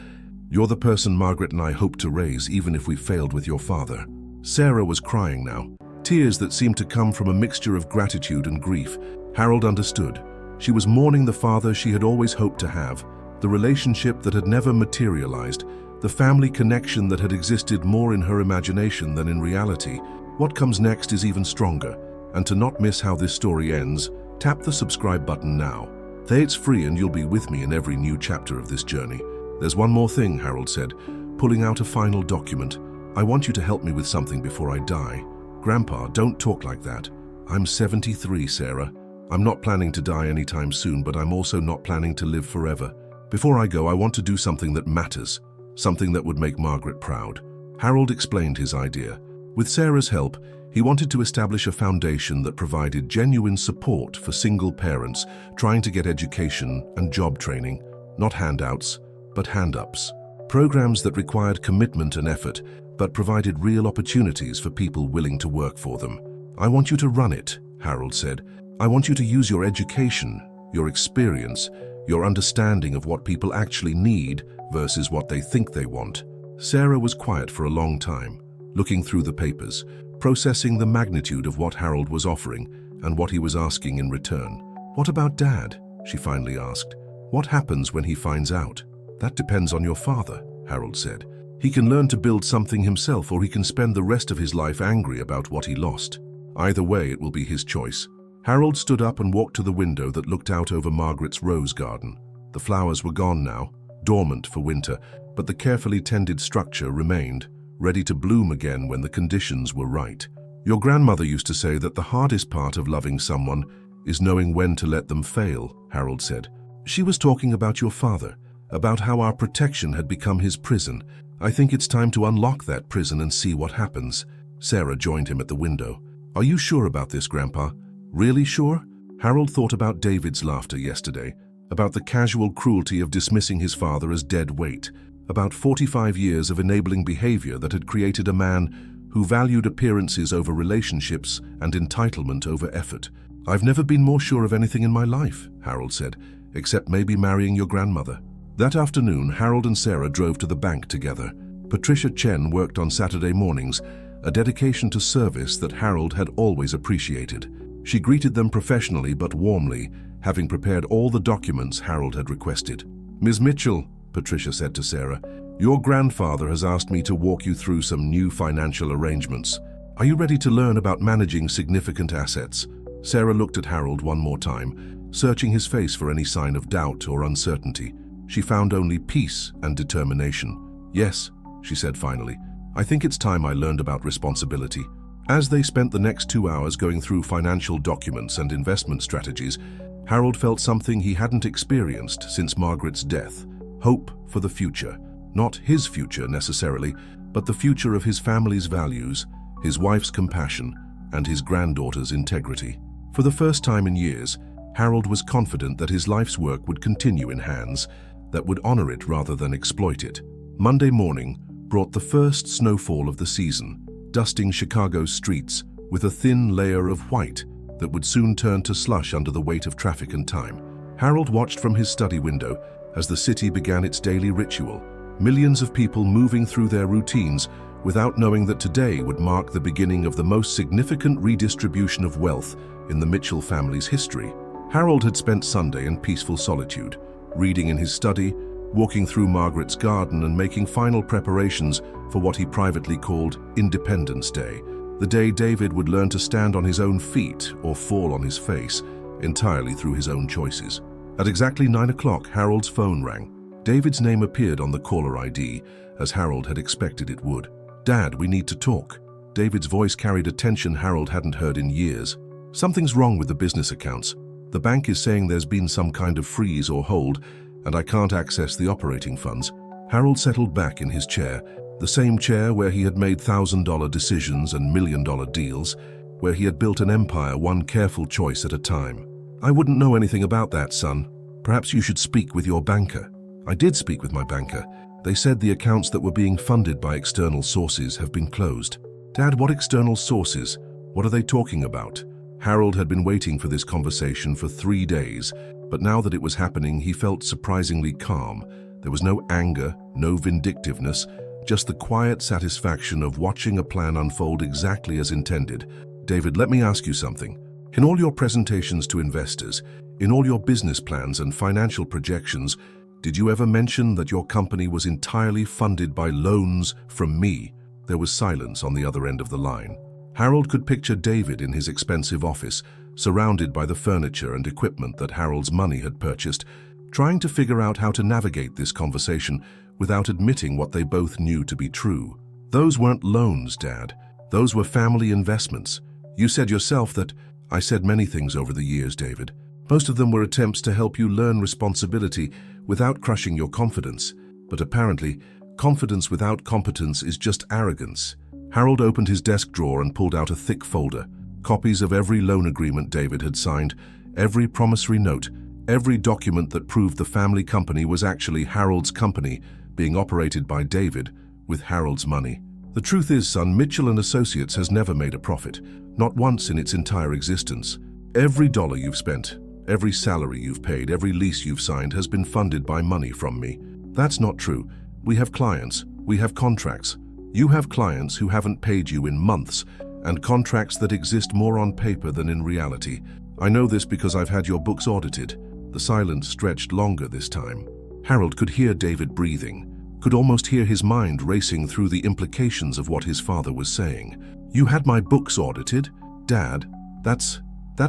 You're the person Margaret and I hope to raise, even if we failed with your father." Sarah was crying now, tears that seemed to come from a mixture of gratitude and grief. Harold understood. She was mourning the father she had always hoped to have, the relationship that had never materialized, the family connection that had existed more in her imagination than in reality. What comes next is even stronger, and to not miss how this story ends, tap the subscribe button now. It's free and you'll be with me in every new chapter of this journey. "There's one more thing," Harold said, pulling out a final document. "I want you to help me with something before I die." "Grandpa, don't talk like that." "I'm 73, Sarah. I'm not planning to die anytime soon, but I'm also not planning to live forever. Before I go, I want to do something that matters, something that would make Margaret proud." Harold explained his idea. With Sarah's help, he wanted to establish a foundation that provided genuine support for single parents trying to get education and job training, not handouts, but hand-ups. Programs that required commitment and effort, but provided real opportunities for people willing to work for them. "I want you to run it," Harold said. "I want you to use your education, your experience, your understanding of what people actually need versus what they think they want." Sarah was quiet for a long time, looking through the papers, processing the magnitude of what Harold was offering and what he was asking in return. "What about Dad?" she finally asked. "What happens when he finds out?" "That depends on your father," Harold said. "He can learn to build something himself, or he can spend the rest of his life angry about what he lost. Either way, it will be his choice." Harold stood up and walked to the window that looked out over Margaret's rose garden. The flowers were gone now, dormant for winter, but the carefully tended structure remained, ready to bloom again when the conditions were right. "Your grandmother used to say that the hardest part of loving someone is knowing when to let them fail," Harold said. "She was talking about your father, about how our protection had become his prison. I think it's time to unlock that prison and see what happens." Sarah joined him at the window. "Are you sure about this, Grandpa? Really sure?" Harold thought about David's laughter yesterday, about the casual cruelty of dismissing his father as dead weight, about 45 years of enabling behavior that had created a man who valued appearances over relationships and entitlement over effort. "I've never been more sure of anything in my life," Harold said, "except maybe marrying your grandmother." That afternoon, Harold and Sarah drove to the bank together. Patricia Chen worked on Saturday mornings, a dedication to service that Harold had always appreciated. She greeted them professionally but warmly, having prepared all the documents Harold had requested. "Ms. Mitchell," Patricia said to Sarah, "your grandfather has asked me to walk you through some new financial arrangements. Are you ready to learn about managing significant assets?" Sarah looked at Harold one more time, searching his face for any sign of doubt or uncertainty. She found only peace and determination. "Yes," she said finally, "I think it's time I learned about responsibility." As they spent the next 2 hours going through financial documents and investment strategies, Harold felt something he hadn't experienced since Margaret's death: hope for the future. Not his future necessarily, but the future of his family's values, his wife's compassion, and his granddaughter's integrity. For the first time in years, Harold was confident that his life's work would continue in hands that would honor it rather than exploit it. Monday morning brought the first snowfall of the season, dusting Chicago's streets with a thin layer of white that would soon turn to slush under the weight of traffic and time. Harold watched from his study window as the city began its daily ritual, millions of people moving through their routines without knowing that today would mark the beginning of the most significant redistribution of wealth in the Mitchell family's history. Harold had spent Sunday in peaceful solitude, reading in his study, walking through Margaret's garden, and making final preparations for what he privately called Independence Day, the day David would learn to stand on his own feet or fall on his face, entirely through his own choices. At exactly 9 o'clock, Harold's phone rang. David's name appeared on the caller ID, as Harold had expected it would. "Dad, we need to talk." David's voice carried a tension Harold hadn't heard in years. "Something's wrong with the business accounts. The bank is saying there's been some kind of freeze or hold, and I can't access the operating funds." Harold settled back in his chair, the same chair where he had made $1,000 decisions and million-dollar deals, where he had built an empire one careful choice at a time. "I wouldn't know anything about that, son. Perhaps you should speak with your banker." "I did speak with my banker. They said the accounts that were being funded by external sources have been closed." "Dad, what external sources? What are they talking about?" Harold had been waiting for this conversation for 3 days, but now that it was happening, he felt surprisingly calm. There was no anger, no vindictiveness, just the quiet satisfaction of watching a plan unfold exactly as intended. "David, let me ask you something. In all your presentations to investors, in all your business plans and financial projections, did you ever mention that your company was entirely funded by loans from me?" There was silence on the other end of the line. Harold could picture David in his expensive office, surrounded by the furniture and equipment that Harold's money had purchased, trying to figure out how to navigate this conversation without admitting what they both knew to be true. "Those weren't loans, Dad. Those were family investments. You said yourself that—" "I said many things over the years, David. Most of them were attempts to help you learn responsibility without crushing your confidence. But apparently, confidence without competence is just arrogance." Harold opened his desk drawer and pulled out a thick folder. Copies of every loan agreement David had signed, every promissory note, every document that proved the family company was actually Harold's company, being operated by David with Harold's money. "The truth is, son, Mitchell and Associates has never made a profit, not once in its entire existence. Every dollar you've spent, every salary you've paid, every lease you've signed has been funded by money from me." "That's not true. We have clients, we have contracts. You have clients who haven't paid you in months, and contracts that exist more on paper than in reality. I know this because I've had your books audited." The silence stretched longer this time. Harold could hear David breathing, could almost hear his mind racing through the implications of what his father was saying. "You had my books audited? Dad, that's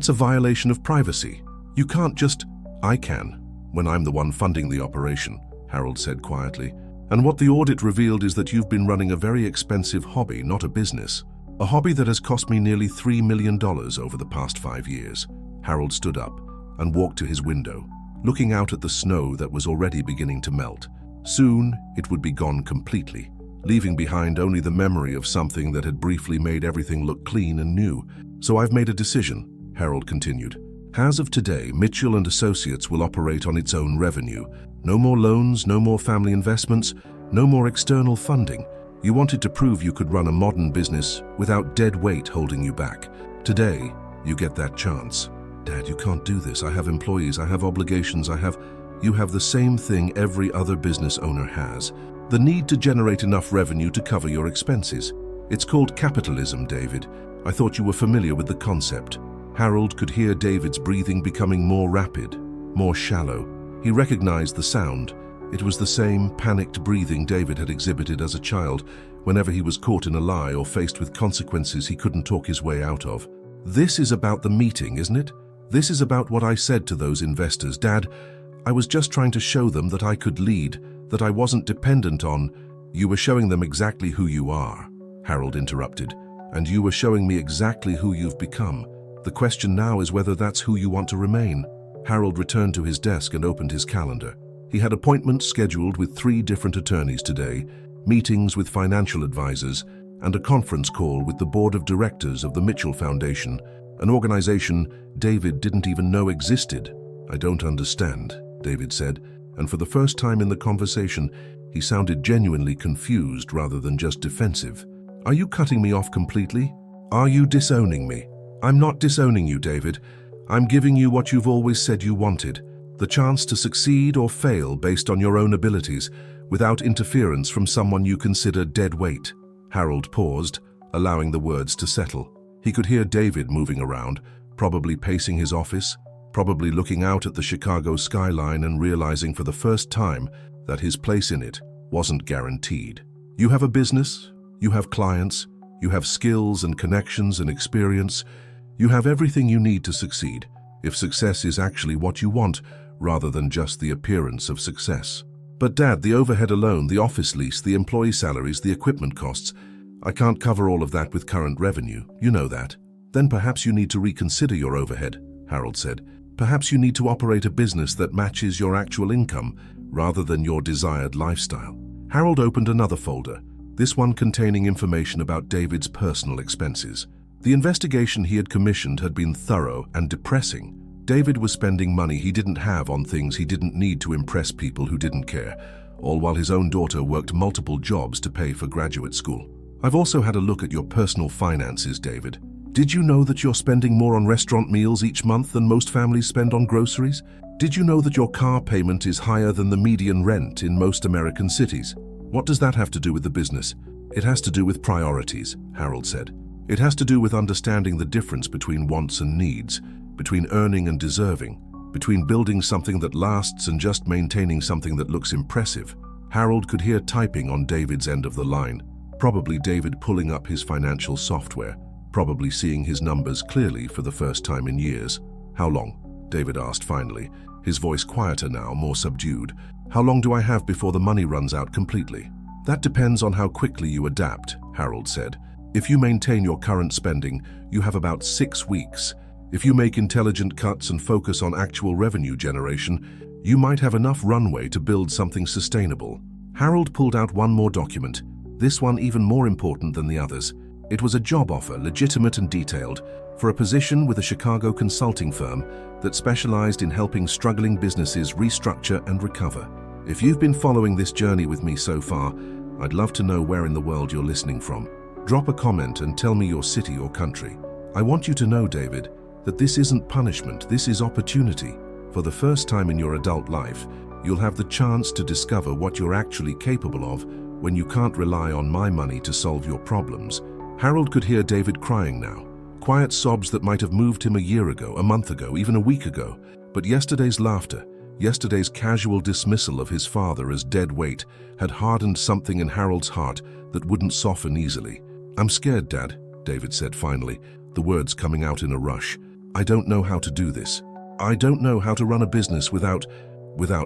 a violation of privacy. You can't just—" "I can, when I'm the one funding the operation," Harold said quietly. "And what the audit revealed is that you've been running a very expensive hobby, not a business. A hobby that has cost me nearly $3 million over the past 5 years. Harold stood up and walked to his window, looking out at the snow that was already beginning to melt. Soon, it would be gone completely, leaving behind only the memory of something that had briefly made everything look clean and new. "So I've made a decision," Harold continued. "As of today, Mitchell and Associates will operate on its own revenue. No more loans, no more family investments, no more external funding. You wanted to prove you could run a modern business without dead weight holding you back. Today, you get that chance." "Dad, you can't do this. I have employees, I have obligations, You have the same thing every other business owner has. The need to generate enough revenue to cover your expenses. It's called capitalism, David. I thought you were familiar with the concept." Harold could hear David's breathing becoming more rapid, more shallow. He recognized the sound. It was the same panicked breathing David had exhibited as a child, whenever he was caught in a lie or faced with consequences he couldn't talk his way out of. "This is about the meeting, isn't it? This is about what I said to those investors. Dad, I was just trying to show them that I could lead, that I wasn't dependent on—" "You were showing them exactly who you are," Harold interrupted, "and you were showing me exactly who you've become. The question now is whether that's who you want to remain." Harold returned to his desk and opened his calendar. He had appointments scheduled with 3 different attorneys today, meetings with financial advisors, and a conference call with the board of directors of the Mitchell Foundation, an organization David didn't even know existed. "I don't understand," David said, and for the first time in the conversation, he sounded genuinely confused rather than just defensive. "Are you cutting me off completely? Are you disowning me?" "I'm not disowning you, David. I'm giving you what you've always said you wanted, the chance to succeed or fail based on your own abilities, without interference from someone you consider dead weight." Harold paused, allowing the words to settle. He could hear David moving around, probably pacing his office, probably looking out at the Chicago skyline and realizing for the first time that his place in it wasn't guaranteed. "You have a business, you have clients, you have skills and connections and experience. You have everything you need to succeed, if success is actually what you want, rather than just the appearance of success." But Dad, the overhead alone, the office lease, the employee salaries, the equipment costs, I can't cover all of that with current revenue. You know that. Then perhaps you need to reconsider your overhead, Harold said. Perhaps you need to operate a business that matches your actual income rather than your desired lifestyle. Harold opened another folder, this one containing information about David's personal expenses. The investigation he had commissioned had been thorough and depressing. David was spending money he didn't have on things he didn't need to impress people who didn't care, all while his own daughter worked multiple jobs to pay for graduate school. I've also had a look at your personal finances, David. Did you know that you're spending more on restaurant meals each month than most families spend on groceries? Did you know that your car payment is higher than the median rent in most American cities? What does that have to do with the business? It has to do with priorities, Harold said. It has to do with understanding the difference between wants and needs, between earning and deserving, between building something that lasts and just maintaining something that looks impressive. Harold could hear typing on David's end of the line, probably David pulling up his financial software, probably seeing his numbers clearly for the first time in years. How long? David asked finally, his voice quieter now, more subdued. How long do I have before the money runs out completely? That depends on how quickly you adapt, Harold said. If you maintain your current spending, you have about 6 weeks. If you make intelligent cuts and focus on actual revenue generation, you might have enough runway to build something sustainable. Harold pulled out one more document, this one even more important than the others. It was a job offer, legitimate and detailed, for a position with a Chicago consulting firm that specialized in helping struggling businesses restructure and recover. If you've been following this journey with me so far, I'd love to know where in the world you're listening from. Drop a comment and tell me your city or country. I want you to know, David, that this isn't punishment, this is opportunity. For the first time in your adult life, you'll have the chance to discover what you're actually capable of when you can't rely on my money to solve your problems. Harold could hear David crying now, quiet sobs that might have moved him a year ago, a month ago, even a week ago. But yesterday's laughter, yesterday's casual dismissal of his father as dead weight had hardened something in Harold's heart that wouldn't soften easily. I'm scared, Dad, David said finally, the words coming out in a rush. I don't know how to do this. I don't know how to run a business without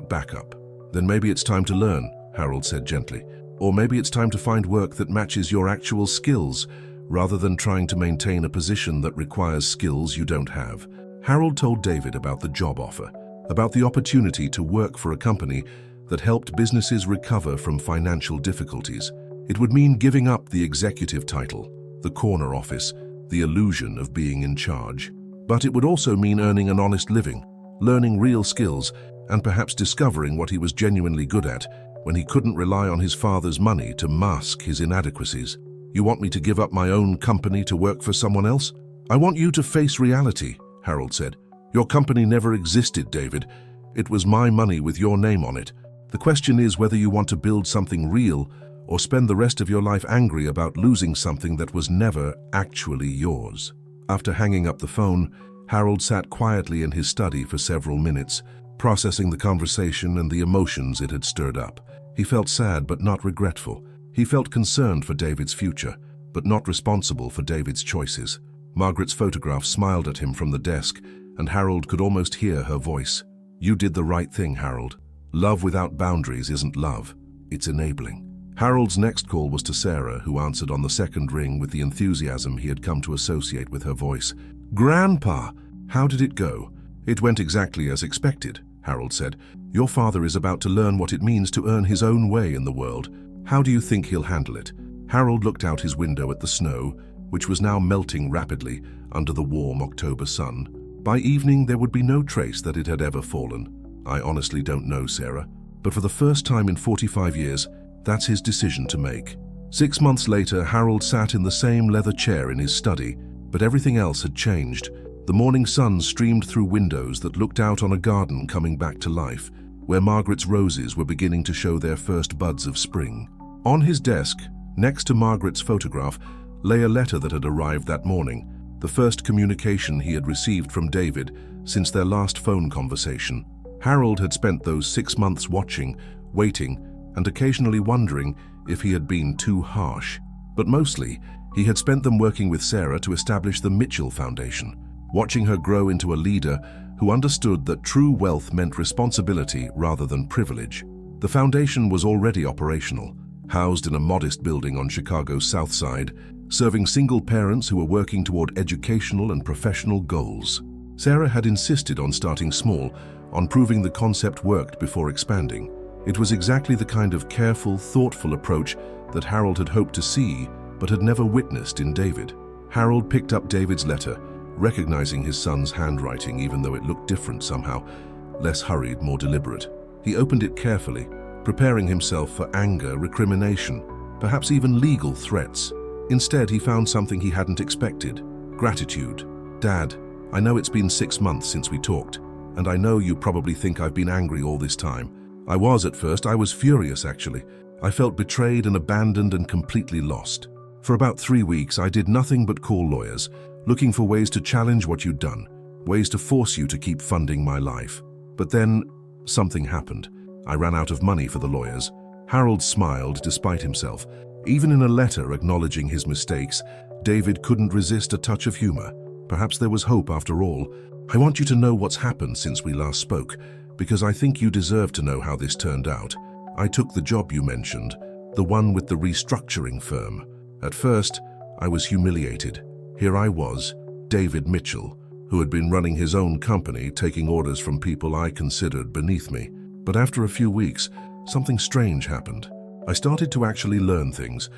backup. Then maybe it's time to learn, Harold said gently. Or maybe it's time to find work that matches your actual skills, rather than trying to maintain a position that requires skills you don't have. Harold told David about the job offer, about the opportunity to work for a company that helped businesses recover from financial difficulties. It would mean giving up the executive title, the corner office, the illusion of being in charge. But it would also mean earning an honest living, learning real skills, and perhaps discovering what he was genuinely good at when he couldn't rely on his father's money to mask his inadequacies. You want me to give up my own company to work for someone else? I want you to face reality, Harold said. Your company never existed, David. It was my money with your name on it. The question is whether you want to build something real or spend the rest of your life angry about losing something that was never actually yours. After hanging up the phone, Harold sat quietly in his study for several minutes, processing the conversation and the emotions it had stirred up. He felt sad but not regretful. He felt concerned for David's future, but not responsible for David's choices. Margaret's photograph smiled at him from the desk, and Harold could almost hear her voice. You did the right thing, Harold. Love without boundaries isn't love, it's enabling. Harold's next call was to Sarah, who answered on the second ring with the enthusiasm he had come to associate with her voice. Grandpa, how did it go? It went exactly as expected, Harold said. Your father is about to learn what it means to earn his own way in the world. How do you think he'll handle it? Harold looked out his window at the snow, which was now melting rapidly under the warm October sun. By evening, there would be no trace that it had ever fallen. I honestly don't know, Sarah, but for the first time in 45 years, that's his decision to make. 6 months later, Harold sat in the same leather chair in his study, but everything else had changed. The morning sun streamed through windows that looked out on a garden coming back to life, where Margaret's roses were beginning to show their first buds of spring. On his desk, next to Margaret's photograph, lay a letter that had arrived that morning, the first communication he had received from David since their last phone conversation. Harold had spent those 6 months watching, waiting, and occasionally wondering if he had been too harsh. But mostly, he had spent them working with Sarah to establish the Mitchell Foundation, watching her grow into a leader who understood that true wealth meant responsibility rather than privilege. The foundation was already operational, housed in a modest building on Chicago's South Side, serving single parents who were working toward educational and professional goals. Sarah had insisted on starting small, on proving the concept worked before expanding. It was exactly the kind of careful, thoughtful approach that Harold had hoped to see, but had never witnessed in David. Harold picked up David's letter, recognizing his son's handwriting even though it looked different somehow, less hurried, more deliberate. He opened it carefully, preparing himself for anger, recrimination, perhaps even legal threats. Instead, he found something he hadn't expected: gratitude. "Dad, I know it's been 6 months since we talked, and I know you probably think I've been angry all this time. I was at first. I was furious, actually. I felt betrayed and abandoned and completely lost. For about 3 weeks, I did nothing but call lawyers, looking for ways to challenge what you'd done, ways to force you to keep funding my life. But then, something happened. I ran out of money for the lawyers." Harold smiled despite himself. Even in a letter acknowledging his mistakes, David couldn't resist a touch of humor. Perhaps there was hope after all. "I want you to know what's happened since we last spoke, because I think you deserve to know how this turned out. I took the job you mentioned, the one with the restructuring firm. At first, I was humiliated. Here I was, David Mitchell, who had been running his own company, taking orders from people I considered beneath me. But after a few weeks, something strange happened. I started to actually learn things,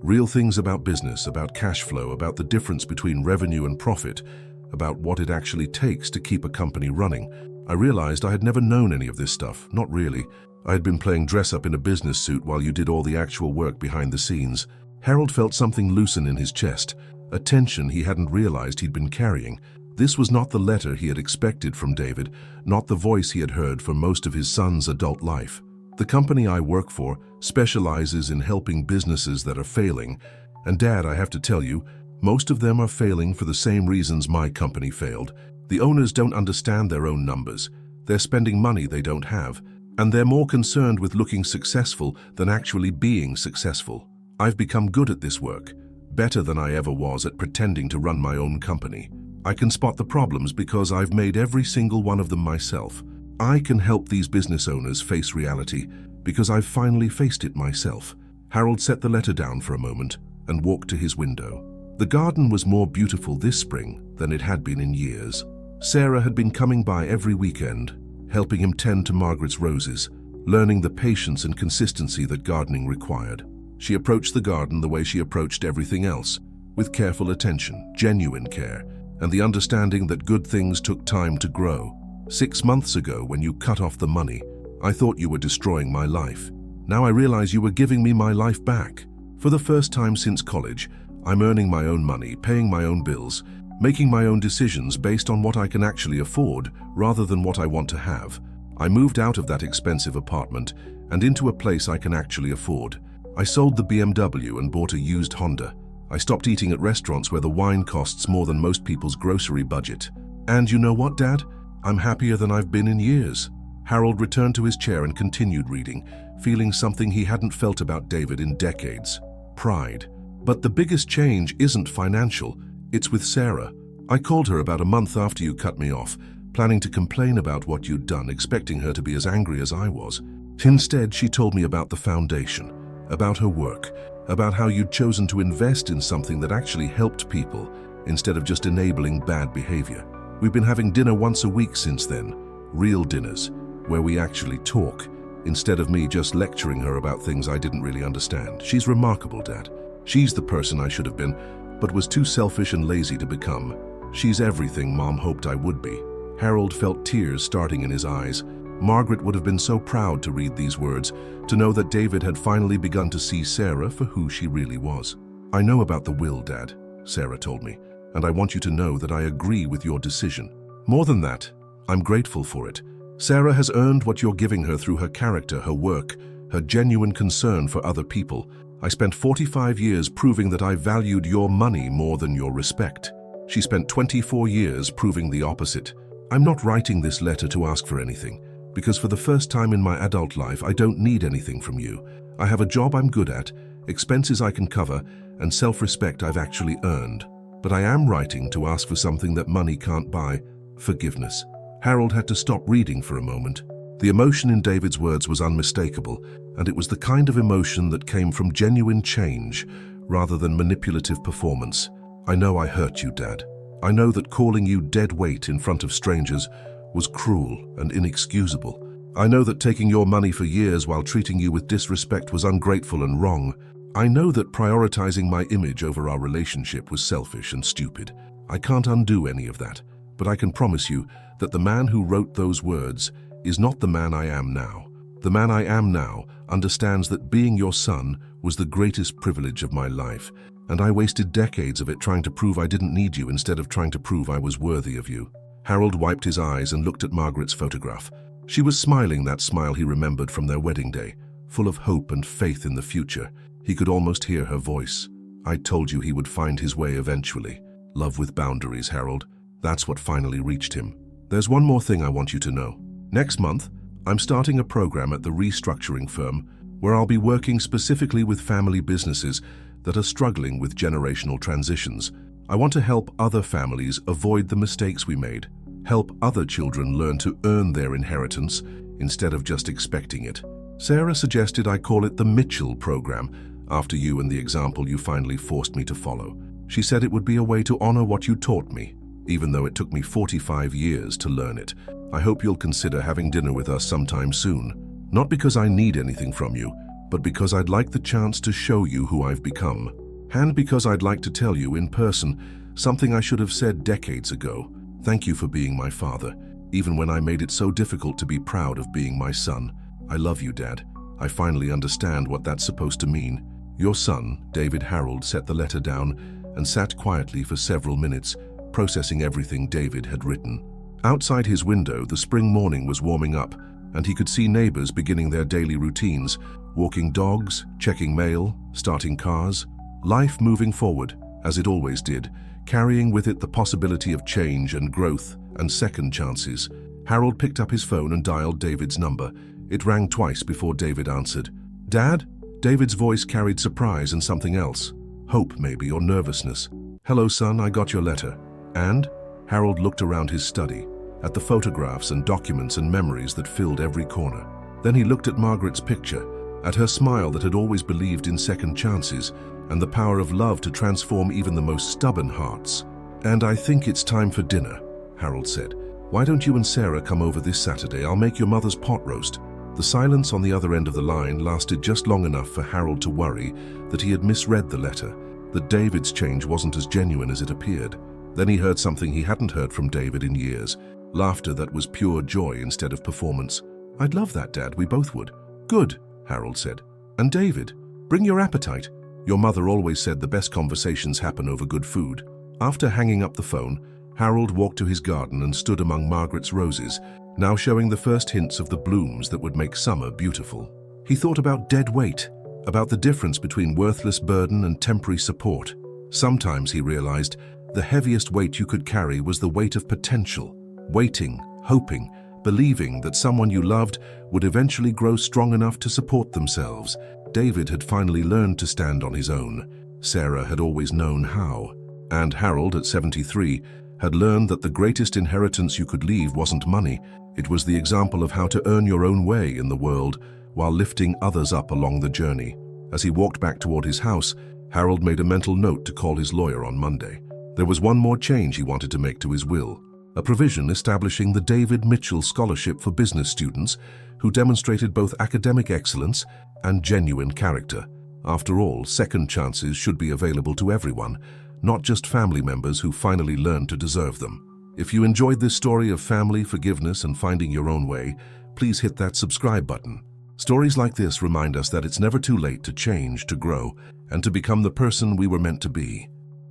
real things about business, about cash flow, about the difference between revenue and profit, about what it actually takes to keep a company running. I realized I had never known any of this stuff, not really. I had been playing dress-up in a business suit while you did all the actual work behind the scenes." Harold felt something loosen in his chest, a tension he hadn't realized he'd been carrying. This was not the letter he had expected from David, not the voice he had heard for most of his son's adult life. "The company I work for specializes in helping businesses that are failing, and Dad, I have to tell you, most of them are failing for the same reasons my company failed. The owners don't understand their own numbers. They're spending money they don't have, and they're more concerned with looking successful than actually being successful. I've become good at this work, better than I ever was at pretending to run my own company. I can spot the problems because I've made every single one of them myself. I can help these business owners face reality because I've finally faced it myself." Harold set the letter down for a moment and walked to his window. The garden was more beautiful this spring than it had been in years. Sarah had been coming by every weekend, helping him tend to Margaret's roses, learning the patience and consistency that gardening required. She approached the garden the way she approached everything else, with careful attention, genuine care, and the understanding that good things took time to grow. "6 months ago, when you cut off the money, I thought you were destroying my life. Now I realize you were giving me my life back. For the first time since college, I'm earning my own money, paying my own bills, making my own decisions based on what I can actually afford rather than what I want to have. I moved out of that expensive apartment and into a place I can actually afford. I sold the BMW and bought a used Honda. I stopped eating at restaurants where the wine costs more than most people's grocery budget. And you know what, Dad? I'm happier than I've been in years." Harold returned to his chair and continued reading, feeling something he hadn't felt about David in decades: pride. "But the biggest change isn't financial, it's with Sarah. I called her about a month after you cut me off, planning to complain about what you'd done, expecting her to be as angry as I was. Instead, she told me about the foundation, about her work, about how you'd chosen to invest in something that actually helped people instead of just enabling bad behavior. We've been having dinner once a week since then, real dinners, where we actually talk, instead of me just lecturing her about things I didn't really understand. She's remarkable, Dad. She's the person I should have been, but was too selfish and lazy to become. She's everything Mom hoped I would be." Harold felt tears starting in his eyes. Margaret would have been so proud to read these words, to know that David had finally begun to see Sarah for who she really was. "I know about the will, Dad," Sarah told me, "and I want you to know that I agree with your decision. More than that, I'm grateful for it. Sarah has earned what you're giving her through her character, her work, her genuine concern for other people. I spent 45 years proving that I valued your money more than your respect. She spent 24 years proving the opposite. I'm not writing this letter to ask for anything, because for the first time in my adult life, I don't need anything from you. I have a job I'm good at, expenses I can cover, and self-respect I've actually earned. But I am writing to ask for something that money can't buy: forgiveness." Harold had to stop reading for a moment. The emotion in David's words was unmistakable, and it was the kind of emotion that came from genuine change rather than manipulative performance. I know I hurt you, Dad. I know that calling you dead weight in front of strangers was cruel and inexcusable. I know that taking your money for years while treating you with disrespect was ungrateful and wrong. I know that prioritizing my image over our relationship was selfish and stupid. I can't undo any of that, but I can promise you that the man who wrote those words is not the man I am now. The man I am now understands that being your son was the greatest privilege of my life, and I wasted decades of it trying to prove I didn't need you instead of trying to prove I was worthy of you. Harold wiped his eyes and looked at Margaret's photograph. She was smiling, that smile he remembered from their wedding day, full of hope and faith in the future. He could almost hear her voice. I told you he would find his way eventually. Love with boundaries, Harold. That's what finally reached him. There's one more thing I want you to know. Next month, I'm starting a program at the restructuring firm where I'll be working specifically with family businesses that are struggling with generational transitions. I want to help other families avoid the mistakes we made, help other children learn to earn their inheritance instead of just expecting it. Sarah suggested I call it the Mitchell program, after you and the example you finally forced me to follow. She said it would be a way to honor what you taught me, even though it took me 45 years to learn it. I hope you'll consider having dinner with us sometime soon. Not because I need anything from you, but because I'd like the chance to show you who I've become. And because I'd like to tell you in person something I should have said decades ago. Thank you for being my father, even when I made it so difficult to be proud of being my son. I love you, Dad. I finally understand what that's supposed to mean. Your son, David Harold, set the letter down and sat quietly for several minutes, processing everything David had written. Outside his window, the spring morning was warming up, and he could see neighbors beginning their daily routines, walking dogs, checking mail, starting cars. Life moving forward, as it always did, carrying with it the possibility of change and growth and second chances. Harold picked up his phone and dialed David's number. It rang twice before David answered. Dad? David's voice carried surprise and something else. Hope, maybe, or nervousness. Hello, son, I got your letter. And? Harold looked around his study, at the photographs and documents and memories that filled every corner. Then he looked at Margaret's picture, at her smile that had always believed in second chances and the power of love to transform even the most stubborn hearts. And I think it's time for dinner, Harold said. Why don't you and Sarah come over this Saturday? I'll make your mother's pot roast. The silence on the other end of the line lasted just long enough for Harold to worry that he had misread the letter, that David's change wasn't as genuine as it appeared. Then he heard something he hadn't heard from David in years, laughter that was pure joy instead of performance. I'd love that, Dad, we both would. Good, Harold said. And David, bring your appetite. Your mother always said the best conversations happen over good food. After hanging up the phone, Harold walked to his garden and stood among Margaret's roses, now showing the first hints of the blooms that would make summer beautiful. He thought about dead weight, about the difference between worthless burden and temporary support. Sometimes, he realized, the heaviest weight you could carry was the weight of potential, waiting, hoping, believing that someone you loved would eventually grow strong enough to support themselves. David had finally learned to stand on his own. Sarah had always known how. And Harold, at 73, had learned that the greatest inheritance you could leave wasn't money. It was the example of how to earn your own way in the world while lifting others up along the journey. As he walked back toward his house, Harold made a mental note to call his lawyer on Monday. There was one more change he wanted to make to his will, a provision establishing the David Mitchell Scholarship for business students who demonstrated both academic excellence and genuine character. After all, second chances should be available to everyone, not just family members who finally learned to deserve them. If you enjoyed this story of family, forgiveness, and finding your own way, please hit that subscribe button. Stories like this remind us that it's never too late to change, to grow, and to become the person we were meant to be.